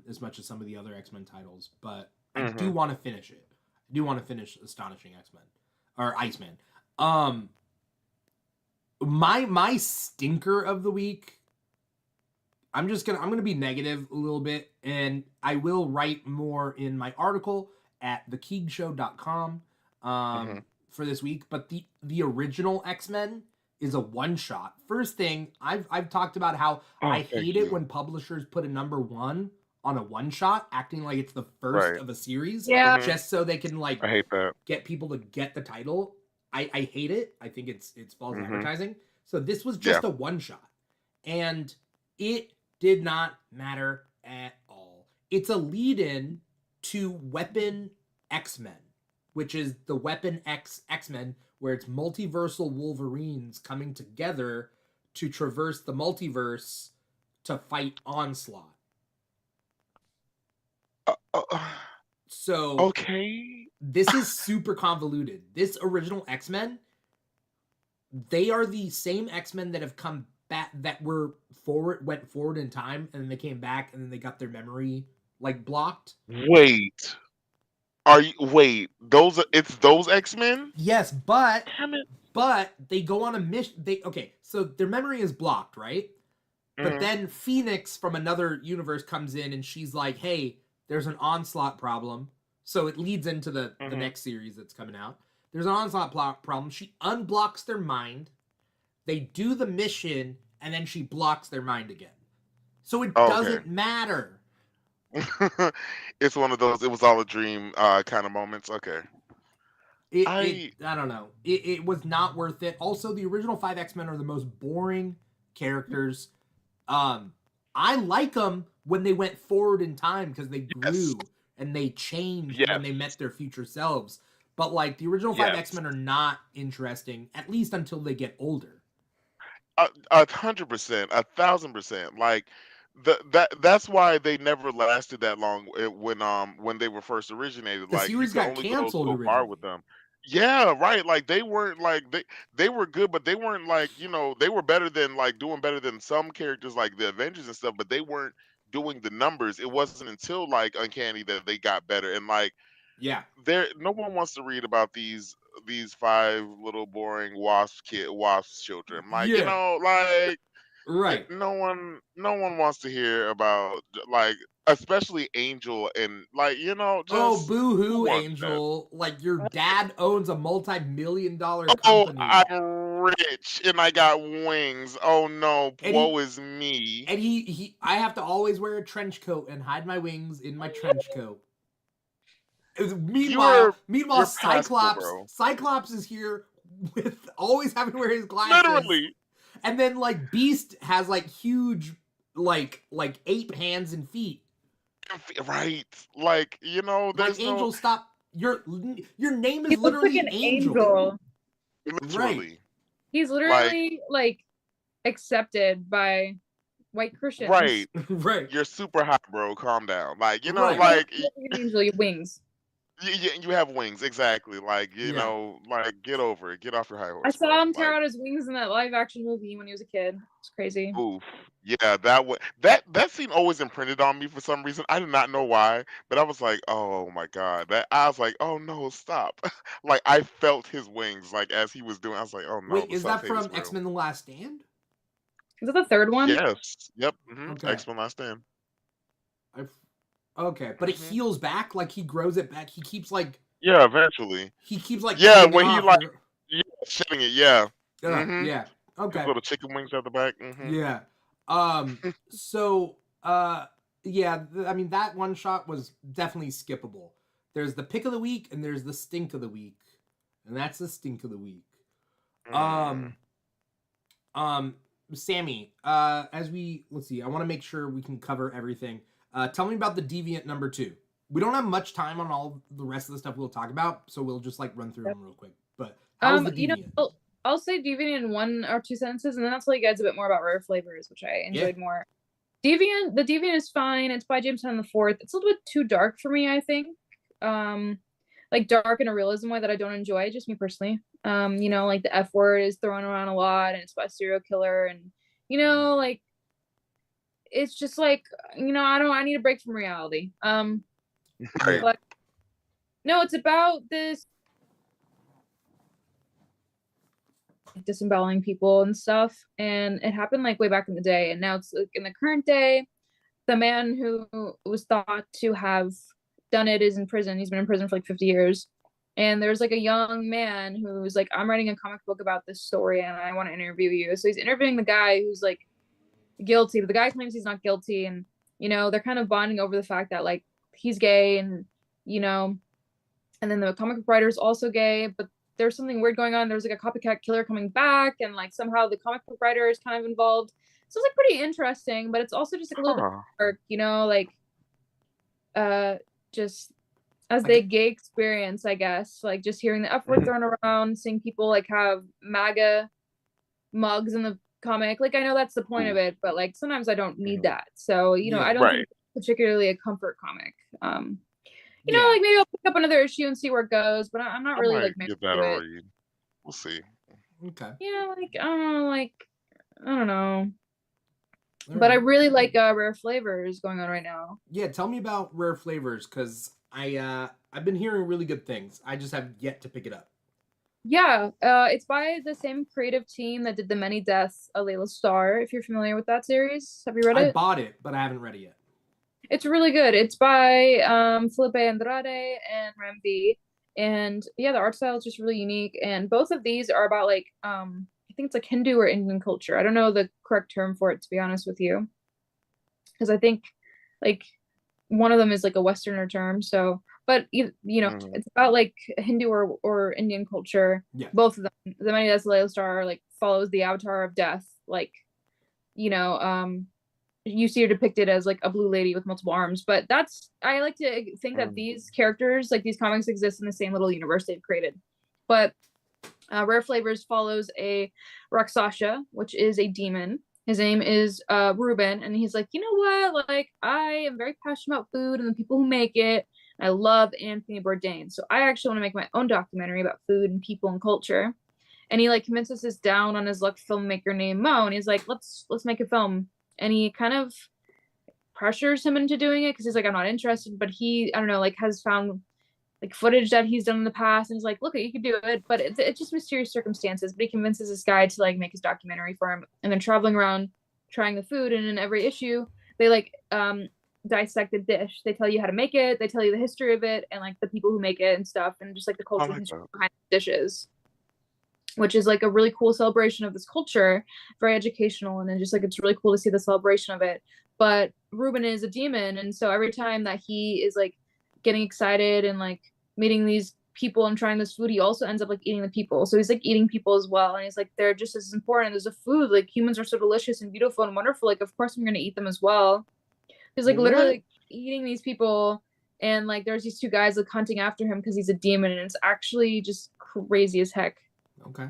A: as much as some of the other X-Men titles, but I do
B: Hmm.
A: want to finish it. I do want to finish Astonishing X-Men or Iceman. Um my stinker of the week, I'm gonna be negative a little bit, and I will write more in my article at thekeegshow.com
B: Hmm.
A: for this week. But the original X-Men is a one shot. First thing, I've talked about how
B: Oh,
A: I
B: thank
A: hate it
B: you.
A: when publishers put a number one on a one shot, acting like it's the first
B: Right.
A: of a series,
C: Yeah.
B: Hmm.
A: just so they can like
B: I hate that.
A: get people to get the title. I hate it. I think it's false
B: Hmm.
A: advertising. So this was
B: Yeah.
A: just a one shot, and it did not matter at all. It's a lead in to Weapon X-Men, which is the Weapon X-Men, where it's multiversal Wolverines coming together to traverse the multiverse to fight Onslaught. So
B: Okay.
A: this is super convoluted. This original X-Men, they are the same X-Men that have come back, that went forward in time, and then they came back, and then they got their memory like blocked.
B: Wait. It's those X-Men?
A: Yes, but
B: Damn it.
A: but they go on a mission. So their memory is blocked, right? But
B: Mhm.
A: then Phoenix from another universe comes in, and she's like, "Hey, there's an Onslaught problem." So it leads into the next series that's coming out. There's an Onslaught problem. She unblocks their mind. They do the mission, and then she blocks their mind again. So it doesn't matter.
B: It's one of those, it was all a dream kind of moments. Okay.
A: I don't know. It was not worth it. Also, the original 5 X-Men are the most boring characters. I like them when they went forward in time because they grew and they changed when they met their future selves. But like the original 5 X-Men are not interesting, at least until they get older.
B: 100%, 1,000%. Like that's why they never lasted that long when they were first originated.
A: The
B: Like you
A: series
B: could
A: got
B: only go
A: canceled
B: so far
A: originally.
B: with them. Yeah, right. Like they weren't like they were good, but they weren't like, they were better than like doing better than some characters like the Avengers and stuff, but they weren't doing the numbers. It wasn't until like Uncanny that they got better. And like
A: Yeah.
B: no one wants to read about these 5 little boring wasp children. Like, like
A: Right.
B: no one wants to hear about like especially Angel and like,
A: Oh,
B: just who
A: boo-hoo,
B: wants that?
A: Angel. Like your dad owns a multi-million-dollar
B: Oh,
A: company.
B: I'm rich and I got wings. Oh no,
A: And
B: woe is me.
A: And I have to always wear a trench coat and hide my wings in my trench coat. Meanwhile,
B: You're past school,
A: Cyclops
B: bro.
A: Cyclops is here with always having to wear his glasses.
B: Literally.
A: And then like Beast has like huge like ape hands and feet.
B: Right. Like,
A: Like
B: there's
A: Angel,
B: no
A: stop. Your name is
C: He looks like
A: literally
C: an
A: Angel.
C: angel.
B: literally.
A: Right.
C: He's literally like accepted by white Christians.
B: Right.
A: Right.
B: You're super hot, bro. Calm down. Like,
A: Right.
B: like
C: You look like an angel, your wings.
B: you have wings, exactly. Like,
A: Yeah.
B: like get over it. Get off your high
C: I
B: horse,
C: saw
B: bro.
C: him tear
B: Like,
C: out his wings in that live action movie when he was a kid. It's crazy.
B: oof. Yeah, that scene always imprinted on me for some reason. I did not know why, but I was like, oh my god. That I was like, oh no, stop. Like I felt his wings like as he was doing. I was like, oh no,
A: Wait,
B: the
A: is that
B: self hate is
A: from
B: real.
A: X-Men: The Last Stand?
C: Is that the third one?
B: Yes. Yep.
A: Okay.
B: X-Men Last Stand.
A: Okay, but it heals back. Like he grows it back. He keeps like
B: Yeah, eventually.
A: he keeps like
B: Yeah,
A: cutting it
B: when he
A: off.
B: like shedding it. Yeah.
A: Yeah.
B: His
A: Okay.
B: little chicken wings at the back.
A: Yeah. So yeah, I mean that one shot was definitely skippable. There's the pick of the week and there's the stink of the week. And that's the stink of the week. Sammy, let's see, I want to make sure we can cover everything. Tell me about the Deviant number 2. We don't have much time on all the rest of the stuff we'll talk about, so we'll just like run through them real quick. But how's the Deviant?
C: I'll say Deviant in 1 or 2 sentences, and then I'll tell you guys a bit more about Rare Flavors, which I enjoyed more. The Deviant is fine. It's by Jamestown the Fourth. It's a little bit too dark for me, I think. Like dark in a realism way that I don't enjoy, just me personally. Like the F word is thrown around a lot, and it's about a serial killer, and like it's just like I need a break from reality.
B: Right.
C: But no, it's about this disemboweling people and stuff, and it happened like way back in the day, and now it's like in the current day. The man who was thought to have done it is in prison. He's been in prison for like 50 years. And there's like a young man who's like, I'm writing a comic book about this story and I want to interview you. So he's interviewing the guy who's like guilty, but the guy claims he's not guilty. And, they're kind of bonding over the fact that like he's gay and, and then the comic book writer is also gay, but there's something weird going on. There's like a copycat killer coming back and like somehow the comic book writer is kind of involved. So it's like pretty interesting, but it's also just like a little bit dark, just as
A: I
C: they
A: get-
C: gay experience, I guess, like just hearing the F word thrown around, seeing people like have MAGA mugs in the comic. Like I know that's the point of it, but like sometimes I don't need that. So, you know, I don't think
B: Right.
C: it's particularly a comfort comic. You know,
A: Yeah.
C: like maybe I'll pick up another issue and see where it goes, but I'm not
B: I
C: really
B: might
C: like married
B: give that
C: to
B: a
C: it.
B: read. We'll see.
A: Okay.
C: Yeah, like I don't know, like I don't know.
A: All
C: But I
A: right.
C: really like Rare Flavors going on right now.
A: Yeah, tell me about Rare Flavors, because I've been hearing really good things. I just have yet to pick it up.
C: Yeah, it's by the same creative team that did The Many Deaths of Layla Starr, if you're familiar with that series. Have you read
A: I
C: it?
A: bought it, but I haven't read it yet.
C: It's really good. It's by Felipe Andrade and Ramvi. And yeah, the art style is just really unique. And both of these are about like I think it's like Hindu or Indian culture. I don't know the correct term for it, to be honest with you. Because I think like one of them is like a Westerner term. So, but you know,
B: Mhm.
C: it's about like Hindu or Indian culture.
A: Yeah.
C: Both of them. The Many Deaths of Layla Starr like follows the avatar of death. Like, you know, you see her depicted as like a blue lady with multiple arms. But that's I like to think that
B: Mm.
C: these characters, like these comics, exist in the same little universe they've created. But Rare Flavors follows a Rakshasa, which is a demon. His name is Ruben, and he's like, you know what? Like, I am very passionate about food and the people who make it. I love Anthony Bourdain, so I actually want to make my own documentary about food and people and culture. And he like convinces this down on his luck filmmaker named Mo, and he's like, let's make a film. And he kind of pressures him into doing it because he's like, I'm not interested, but he, I don't know, like has found like footage that he's done in the past and he's like, look, you could do it, but it's just mysterious circumstances. But he convinces this guy to like make his documentary for him, and then traveling around trying the food, and in every issue they like dissect the dish. They tell you how to make it, they tell you the history of it and like the people who make it and stuff, and just like the
B: I
C: cultural
B: like
C: history
B: that.
C: behind the dishes, which is like a really cool celebration of this culture, very educational, and then just like it's really cool to see the celebration of it. But Ruben is a demon, and so every time that he is like getting excited and like meeting these people and trying this food, he also ends up like eating the people. So he's like eating people as well, and he's like, they're just as important as the food. Like humans are so delicious and beautiful and wonderful. Like of course I'm gonna eat them as well. He's like literally
B: What?
C: like, eating these people, and like there's these two guys like hunting after him because he's a demon, and it's actually just crazy as heck.
A: Okay.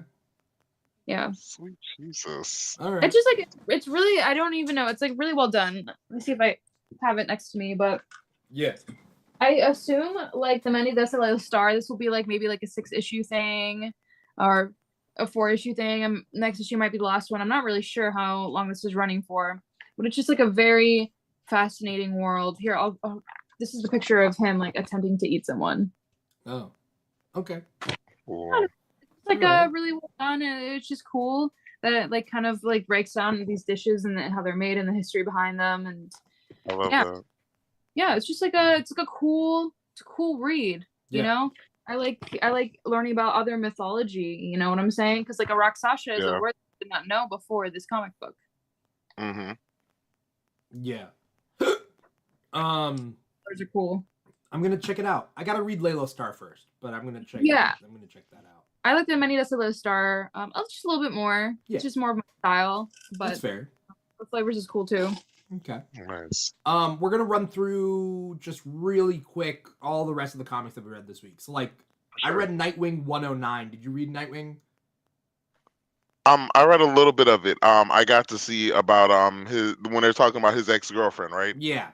C: Yeah.
B: Sweet Jesus.
A: All right.
C: It's just like it's really I don't even know. It's like really well done. Let me see if I have it next to me, but
A: Yeah.
C: I assume like the Many Deaths of Layla Starr, this will be like maybe like a 6-issue thing or a 4-issue thing. Next issue might be the last one. I'm not really sure how long this is running for, but it's just like a very fascinating world. Here, this is the picture of him like attempting to eat someone.
A: Oh. Okay.
B: Cool.
C: It's like
A: Alright.
C: really well done, and it's just cool that it like kind of like breaks down these dishes and how they're made and the history behind them, and
B: I love
C: yeah,
B: that.
C: yeah, it's just like it's a cool read, you
A: Yeah.
C: know. I like learning about other mythology, you know what I'm saying? Because like a Rakshasa is a
B: Yeah.
C: word I did not know before this comic book.
B: Mm-hmm.
A: Yeah.
C: Those are cool.
A: I'm gonna check it out. I gotta read Layla Starr first, but I'm gonna check.
C: Yeah.
A: I'm gonna check that out.
C: I like the Many Deaths of Layla Starr. Just a little bit more.
A: Yeah.
C: It's just more of my style,
A: That's
C: but
A: fair.
C: the flavors is cool too.
A: Okay.
B: Nice.
A: We're gonna run through just really quick all the rest of the comics that we read this week. So like, I
B: Sure.
A: read Nightwing 109. Did you read Nightwing?
B: I read a little bit of it. I got to see about his when they're talking about his ex-girlfriend, right?
A: Yeah.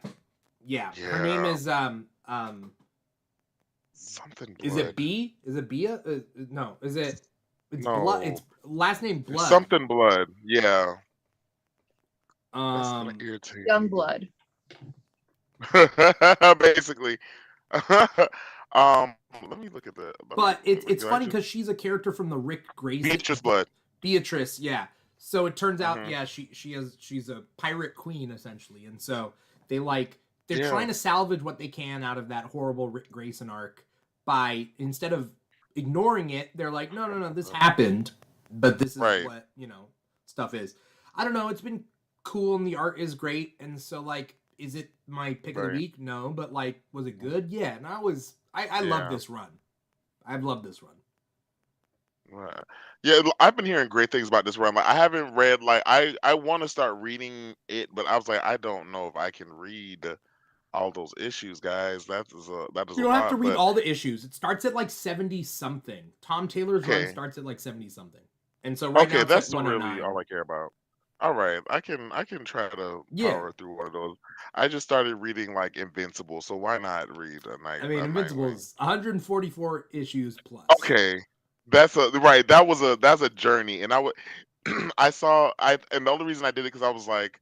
A: Her name
B: Yeah.
A: is
B: Something
A: Is
B: blood.
A: it B? Is it Bia? No. Is it? It's
B: No.
A: blood. It's last name
B: It's
A: Blood.
B: something blood. Yeah. That's gonna irritate
C: Young
B: me.
C: blood.
B: Basically. Let me look at the.
A: But it's
B: do I
A: funny
B: do-
A: because she's a character from the Rick Grayson.
B: Beatrice Blood.
A: Beatrice, yeah. So it turns out,
B: Mhm.
A: yeah, she's a pirate queen essentially, and so they're
B: Yeah.
A: trying to salvage what they can out of that horrible Rick Grayson arc by instead of ignoring it, they're like, no, this happened, but this is
B: Right.
A: what stuff is. I don't know. It's been cool and the art is great, and so like, is it my pick of the
B: Right.
A: week? No, but like, was it good? Yeah, and I
B: Yeah.
A: love this run. I've loved this run.
B: Right. Yeah, I've been hearing great things about this run. Like, I haven't read I want to start reading it, but I was like, I don't know if I can read all those issues, guys. That is
A: You
B: a
A: don't have to
B: lot.
A: read
B: But
A: all the issues. It starts at like 70 something. Tom Taylor's run
B: okay,
A: starts at like 70 something. And so right now
B: okay,
A: it's like
B: that's really
A: 109.
B: all I care about. All right, I can try to
A: Yeah.
B: power through one of those. I just started reading like Invincible, so why not read
A: I mean,
B: a
A: Invincible
B: Nightwing?
A: is 144 issues plus.
B: Okay, that's a right. That's a journey, and I would I saw I and the only reason I did it because I was like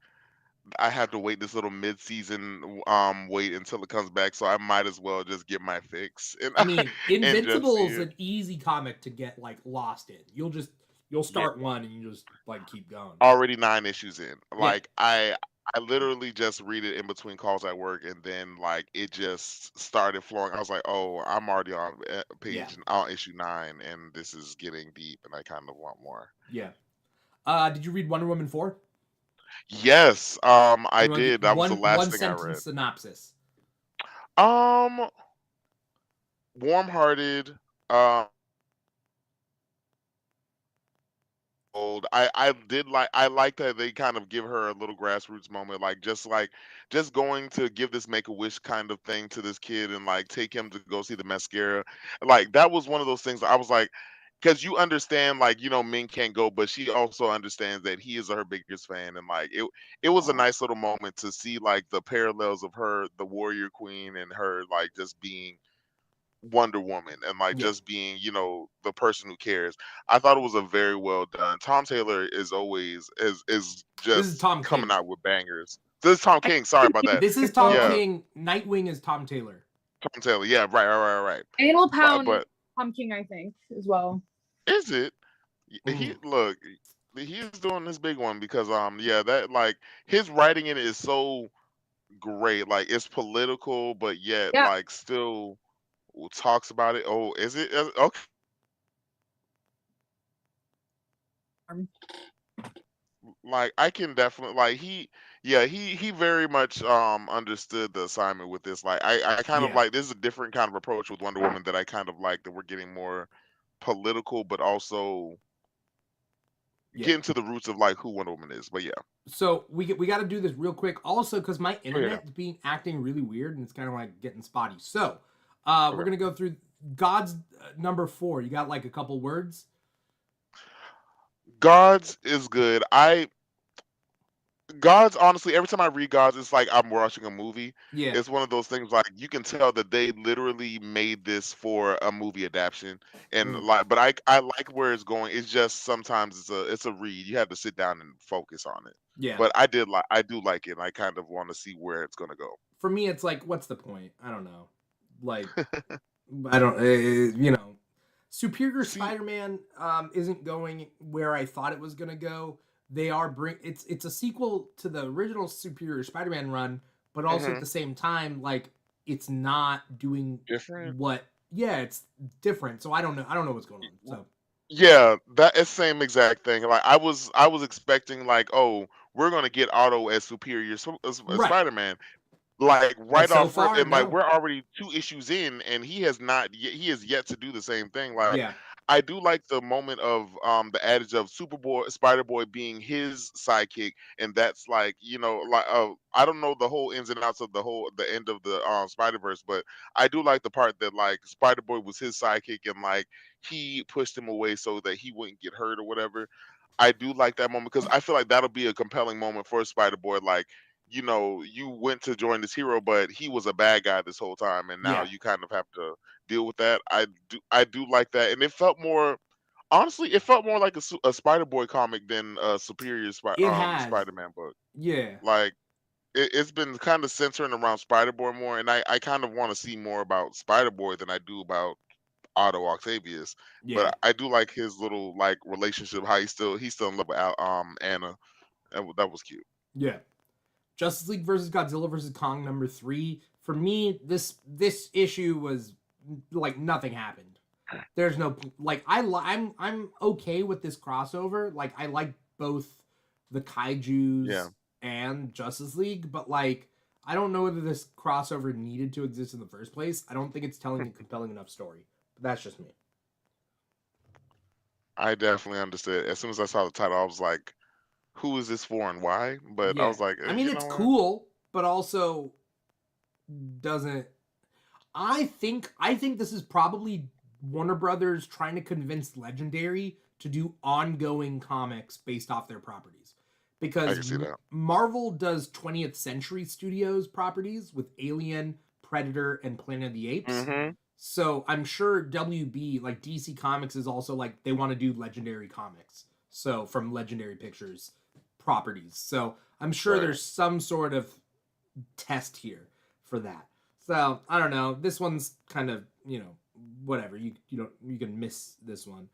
B: I have to wait this little mid-season wait until it comes back, so I might as well just get my fix and
A: I mean,
B: and just see
A: Invincible is
B: it.
A: an easy comic to get like lost in. You'll
B: Yeah,
A: start one and you just like keep going.
B: already 9 issues in.
A: Yeah.
B: Like I literally just read it in between calls at work, and then like it just started flowing. I was like, oh, I'm already on
A: Yeah.
B: on issue 9, and this is getting deep, and I kind of want more.
A: Yeah. Did you read Wonder Woman 4?
B: Yes, I
A: You want to
B: did.
A: get
B: That was the last
A: one
B: thing I
A: sentence
B: read.
A: synopsis.
B: Um, warm-hearted. Um, old. I did I like that they kind of give her a little grassroots moment, like just going to give this make a wish kind of thing to this kid and like take him to go see the mascara. Like that was one of those things I was like, because you understand, like, men can't go, but she also understands that he is her biggest fan, and like it was a
A: Aw.
B: nice little moment to see like the parallels of her, the warrior queen, and her like just being Wonder Woman and like
A: Yeah.
B: just being, the person who cares. I thought it was a very well done. Tom Taylor is always is
A: This is
B: just
A: Tom
B: coming
A: King.
B: out with bangers. This is Tom
C: I
B: King. Sorry about that.
A: This is Tom
C: Well,
B: Yeah,
A: King. Nightwing is Tom Taylor.
B: Tom Taylor. Yeah, right.
C: Animal
B: But
C: Pound, Tom King, I think, as well.
B: is it? He
A: Mm.
B: look. He is doing this big one because yeah, that like his writing in it is so great. Like it's political, but yet
C: Yeah.
B: like still talks about it. Oh, is it? Okay. Like I can definitely like he very much understood the assignment with this. Like I kind of
A: Yeah.
B: like this is a different kind of approach with Wonder Woman that I kind of like, that we're getting more political but also
A: Yeah.
B: getting to the roots of like who Wonder Woman is. But yeah.
A: So we got to do this real quick. Also, because my
B: Oh yeah.
A: internet's being acting really weird and it's kind of like getting spotty. So we're
B: Okay.
A: gonna go through God's number 4. You got like a couple words.
B: Gods is good. Gods, honestly, every time I read Gods, it's like I'm watching a movie.
A: Yeah.
B: It's one of those things like you can tell that they literally made this for a movie adaptation, and
A: Mm.
B: like, but I like where it's going. It's just sometimes it's a read. You have to sit down and focus on it.
A: Yeah.
B: But I do like it. And I kind of want to see where it's gonna go.
A: For me, it's like, what's the point? I don't know. Like, I don't. Superior
B: See,
A: Spider-Man isn't going where I thought it was gonna go. They are it's a sequel to the original Superior Spider-Man run, but also at
B: hmm
A: the same time, like it's not doing
B: different.
A: what. Yeah, it's different. So I don't know what's going on. So
B: Yeah, that is same exact thing. Like I was expecting like, oh, we're gonna get Otto as Superior
A: right,
B: Spider-Man, like
A: but
B: right
A: so
B: off rip,
A: far,
B: and like
A: no.
B: we're already 2 issues in, and he has yet to do the same thing. Like
A: Yeah,
B: I do like the moment of the adage of Superboy, Spider Boy being his sidekick, and that's like, like I don't know the whole ins and outs of the end of the Spider Verse, but I do like the part that like Spider Boy was his sidekick, and like he pushed him away so that he wouldn't get hurt or whatever. I do like that moment because I feel like that'll be a compelling moment for Spider Boy. Like, you went to join this hero, but he was a bad guy this whole time, and now
A: yeah,
B: you kind of have to deal with that. I do like that, and it felt more. Honestly, it felt more like a Spider Boy comic than a Superior
A: it has.
B: Spider Man book.
A: Yeah,
B: Like it's been kind of centering around Spider Boy more, and I kind of want to see more about Spider Boy than I do about Otto Octavius.
A: yeah,
B: But I do like his little like relationship, how he's still in love with Anna. That was cute.
A: yeah. Justice League versus Godzilla versus Kong number 3. For me, this issue was like nothing happened. There's no like I'm okay with this crossover. Like I like both the
B: Yeah.
A: kaiju's and Justice League, but like I don't know whether this crossover needed to exist in the first place. I don't think it's telling a compelling enough story. But that's just me.
B: I definitely understood. As soon as I saw the title, I was like, "Who is this for and why?" But I
A: Yeah.
B: was like,
A: I mean
B: you
A: it's
B: know what?
A: cool, but also doesn't. I think this is probably Warner Brothers trying to convince Legendary to do ongoing comics based off their properties.
B: I
A: Because
B: can see that.
A: Marvel does 20th Century Studios properties with Alien, Predator, and Planet of the Apes.
B: Mm-hmm.
A: So I'm sure WB, like DC Comics, is also like they want to do Legendary comics. So from Legendary Pictures properties. So I'm sure
B: Right.
A: there's some sort of test here for that. So I don't know. This one's kind of, whatever. You can miss this one.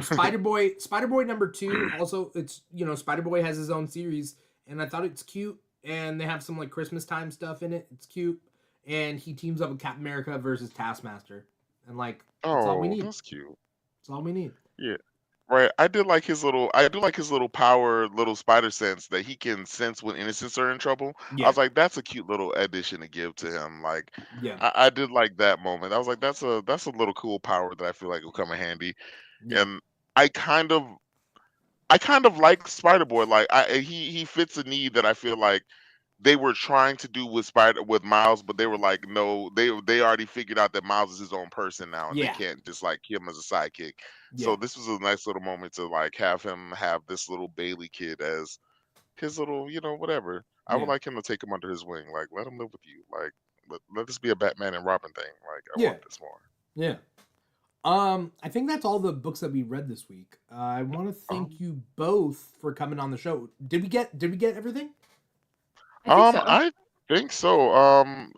A: Spider-Boy number 2. Also, it's Spider-Boy has his own series, and I thought it's cute. And they have some like Christmas time stuff in it. It's cute. And he teams up with Captain America versus Taskmaster, and like that's all we
B: Oh,
A: need.
B: that's cute.
A: That's all we need.
B: Yeah. Right. I do like his little power, little spider sense that he can sense when innocents are in trouble. I
A: Yeah,
B: was like, that's a cute little addition to give to him. Like,
A: yeah,
B: I did like that moment. I was like, that's a little cool power that I feel like will come in handy.
A: yeah,
B: And I kind of I kind of like Spider Boy. Like, he fits a need that I feel like they were trying to do with Miles, but they were like, no, they already figured out that Miles is his own person now, and they
A: yeah,
B: can't just like keep him as a sidekick.
A: yeah,
B: So this was a nice little moment to like have him have this little Bailey kid as his little, whatever. I would
A: yeah,
B: like him to take him under his wing, like let him live with you, like let this be a Batman and Robin thing. Like I
A: yeah,
B: want this more.
A: yeah. I think that's all the books that we read this week. I want to thank
B: Um,
A: you both for coming on the show. Did we get everything?
C: I think so.
B: I think so.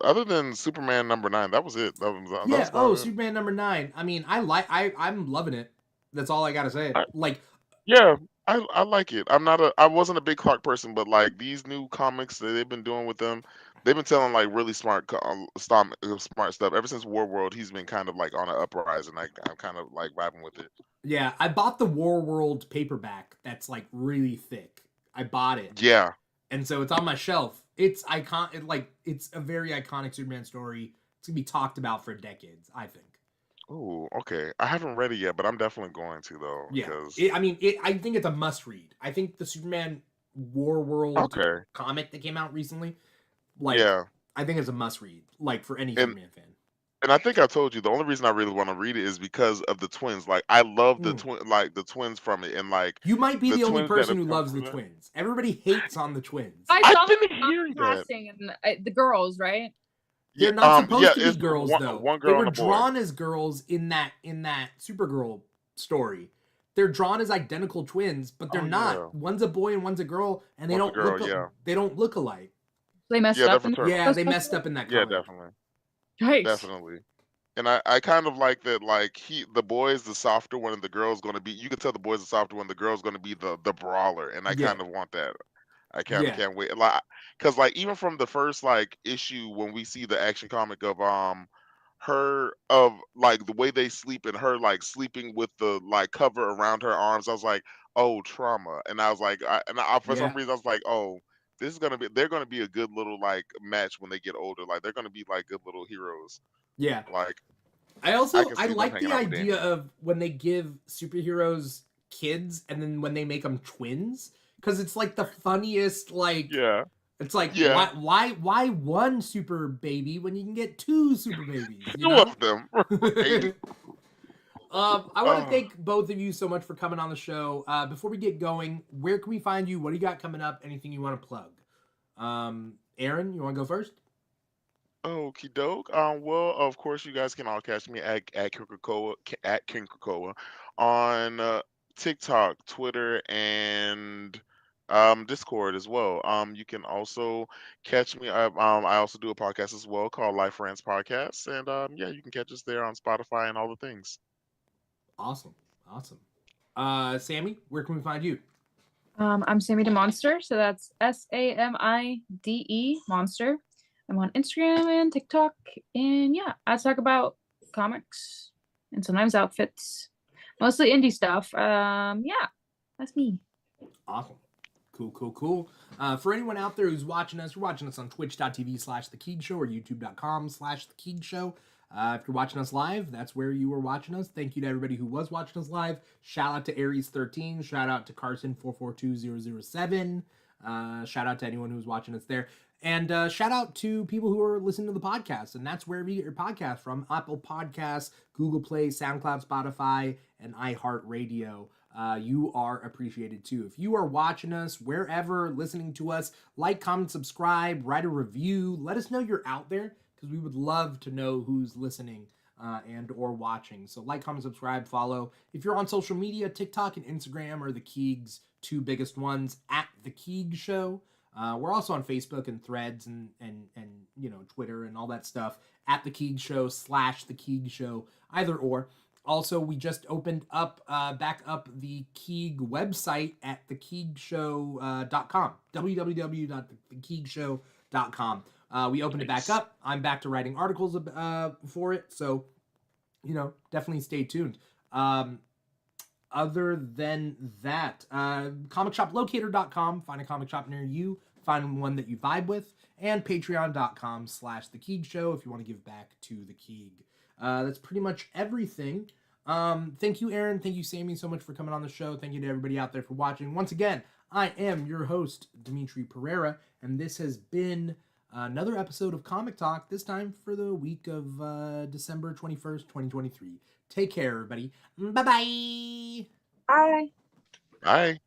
B: Other than Superman #9, that was it. That was
A: Yeah.
B: about
A: Oh,
B: it.
A: Superman number 9. I mean, I'm loving it. That's all I gotta say.
B: I,
A: Like,
B: Yeah, I like it. I wasn't a big Clark person, but like these new comics that they've been doing with them, they've been telling like really smart stuff. Ever since War World, he's been kind of like on an uprise, and I'm kind of like vibing with it.
A: yeah, I bought the War World paperback. That's like really thick. I bought it,
B: Yeah.
A: and so it's on my shelf. It's it's a very iconic Superman story. It's gonna be talked about for decades, I think.
B: Ooh, okay. I haven't read it yet, but I'm definitely going to though,
A: Yeah,
B: because
A: I think it's a must read. I think the Superman War World
B: okay,
A: comic that came out recently, like,
B: yeah,
A: I think it's a must read, like for any
B: and
A: Superman fan.
B: and I think I told you the only reason I really want to read it is because of the twins. Like I love
A: Mm.
B: the twins from it, and like
A: You might be
B: the
A: the only
B: twins that
A: person
B: have
A: who
B: come
A: loves the
B: from it.
A: twins. Everybody hates on the twins.
C: I
B: I've
C: saw
B: been
C: the
B: hearing that.
C: casting and the girls, right?
A: They're
B: Yeah,
A: not supposed to be
B: it's
A: girls though.
B: one
A: They
B: girl
A: were
B: and a boy.
A: drawn as girls in that Supergirl story. They're drawn as identical twins, but they're
B: Oh
A: not.
B: yeah,
A: One's a boy and one's a girl, and
B: one's a girl. Yeah,
A: they don't look alike.
C: They messed
B: yeah, they're
C: up in
B: fraternal.
A: Yeah, they messed up in that
B: Yeah,
A: comic.
B: definitely,
C: Yikes.
B: definitely. And I kind of like that. Like the boy is the softer one, and the girl's going to be. You can tell the boy's the softer one. The girl's going to be the brawler, and I
A: Yeah,
B: kind of want that. I kind of
A: yeah,
B: can't wait. Like, cause like even from the first like issue when we see the action comic of her of like the way they sleep and her like sleeping with the like cover around her arms, I was like, oh, trauma. And I was like, for some
A: yeah,
B: reason I was like, oh, this is gonna be they're gonna be a good little like match when they get older. Like they're gonna be like good little heroes.
A: yeah.
B: Like I
A: I
B: can see them
A: like
B: hanging
A: the
B: out with
A: idea
B: Damian.
A: of when they give superheroes kids and then when they make them twins, because it's like the funniest. Like,
B: Yeah,
A: it's like,
B: yeah,
A: why one super baby when you can get two super babies? You
B: two
A: know.
B: of them. Right?
A: I want to
B: Oh.
A: thank both of you so much for coming on the show. Before we get going, where can we find you? What do you got coming up? Anything you want to plug? Aaron, you want to go first?
B: Okie doke. Well, of course, you guys can all catch me at King Krakoa, at King Krakoa on TikTok, Twitter, and Discord as well. You can also catch me. I also do a podcast as well called Life Friends Podcast, and yeah, you can catch us there on Spotify and all the things.
A: Awesome, awesome. Sammy, where can we find you?
C: I'm Sammy the Monster, so that's SAMIDE Monster. I'm on Instagram and TikTok, and yeah, I talk about comics and sometimes outfits, mostly indie stuff. Yeah, that's me.
A: Awesome. Cool. For anyone out there who's watching us, you're watching us on twitch.tv/The Keeg Show or youtube.com/The Keeg Show. If you're watching us live, that's where you were watching us. Thank you to everybody who was watching us live. Shout out to Aries13. Shout out to Carson442007. Shout out to anyone who's watching us there. And shout out to people who are listening to the podcast. And that's wherever you get your podcast from: Apple Podcasts, Google Play, SoundCloud, Spotify, and iHeartRadio. You are appreciated too. If you are watching us wherever, listening to us, like, comment, subscribe, write a review. Let us know you're out there, because we would love to know who's listening and or watching. So like, comment, subscribe, follow. If you're on social media, TikTok and Instagram are the Keeg's two biggest ones, at The Keeg Show. We're also on Facebook and Threads and Twitter and all that stuff, at The Keeg Show / The Keeg Show, either or. Also, we just opened up back up the Keeg website at thekeegshow.com, www.thekeegshow.com. We opened it back up. I'm back to writing articles for it, so definitely stay tuned. Other than that, comicshoplocator.com, find a comic shop near you, find one that you vibe with, and patreon.com / The Keeg Show if you want to give back to the Keeg. That's pretty much everything. Thank you, Aaron. Thank you, Sami, so much for coming on the show. Thank you to everybody out there for watching. Once again, I am your host, Dimithri Perera, and this has been another episode of Comic Talk, this time for the week of December 21st, 2023. Take care, everybody. Bye-bye.
C: Bye.
B: Bye.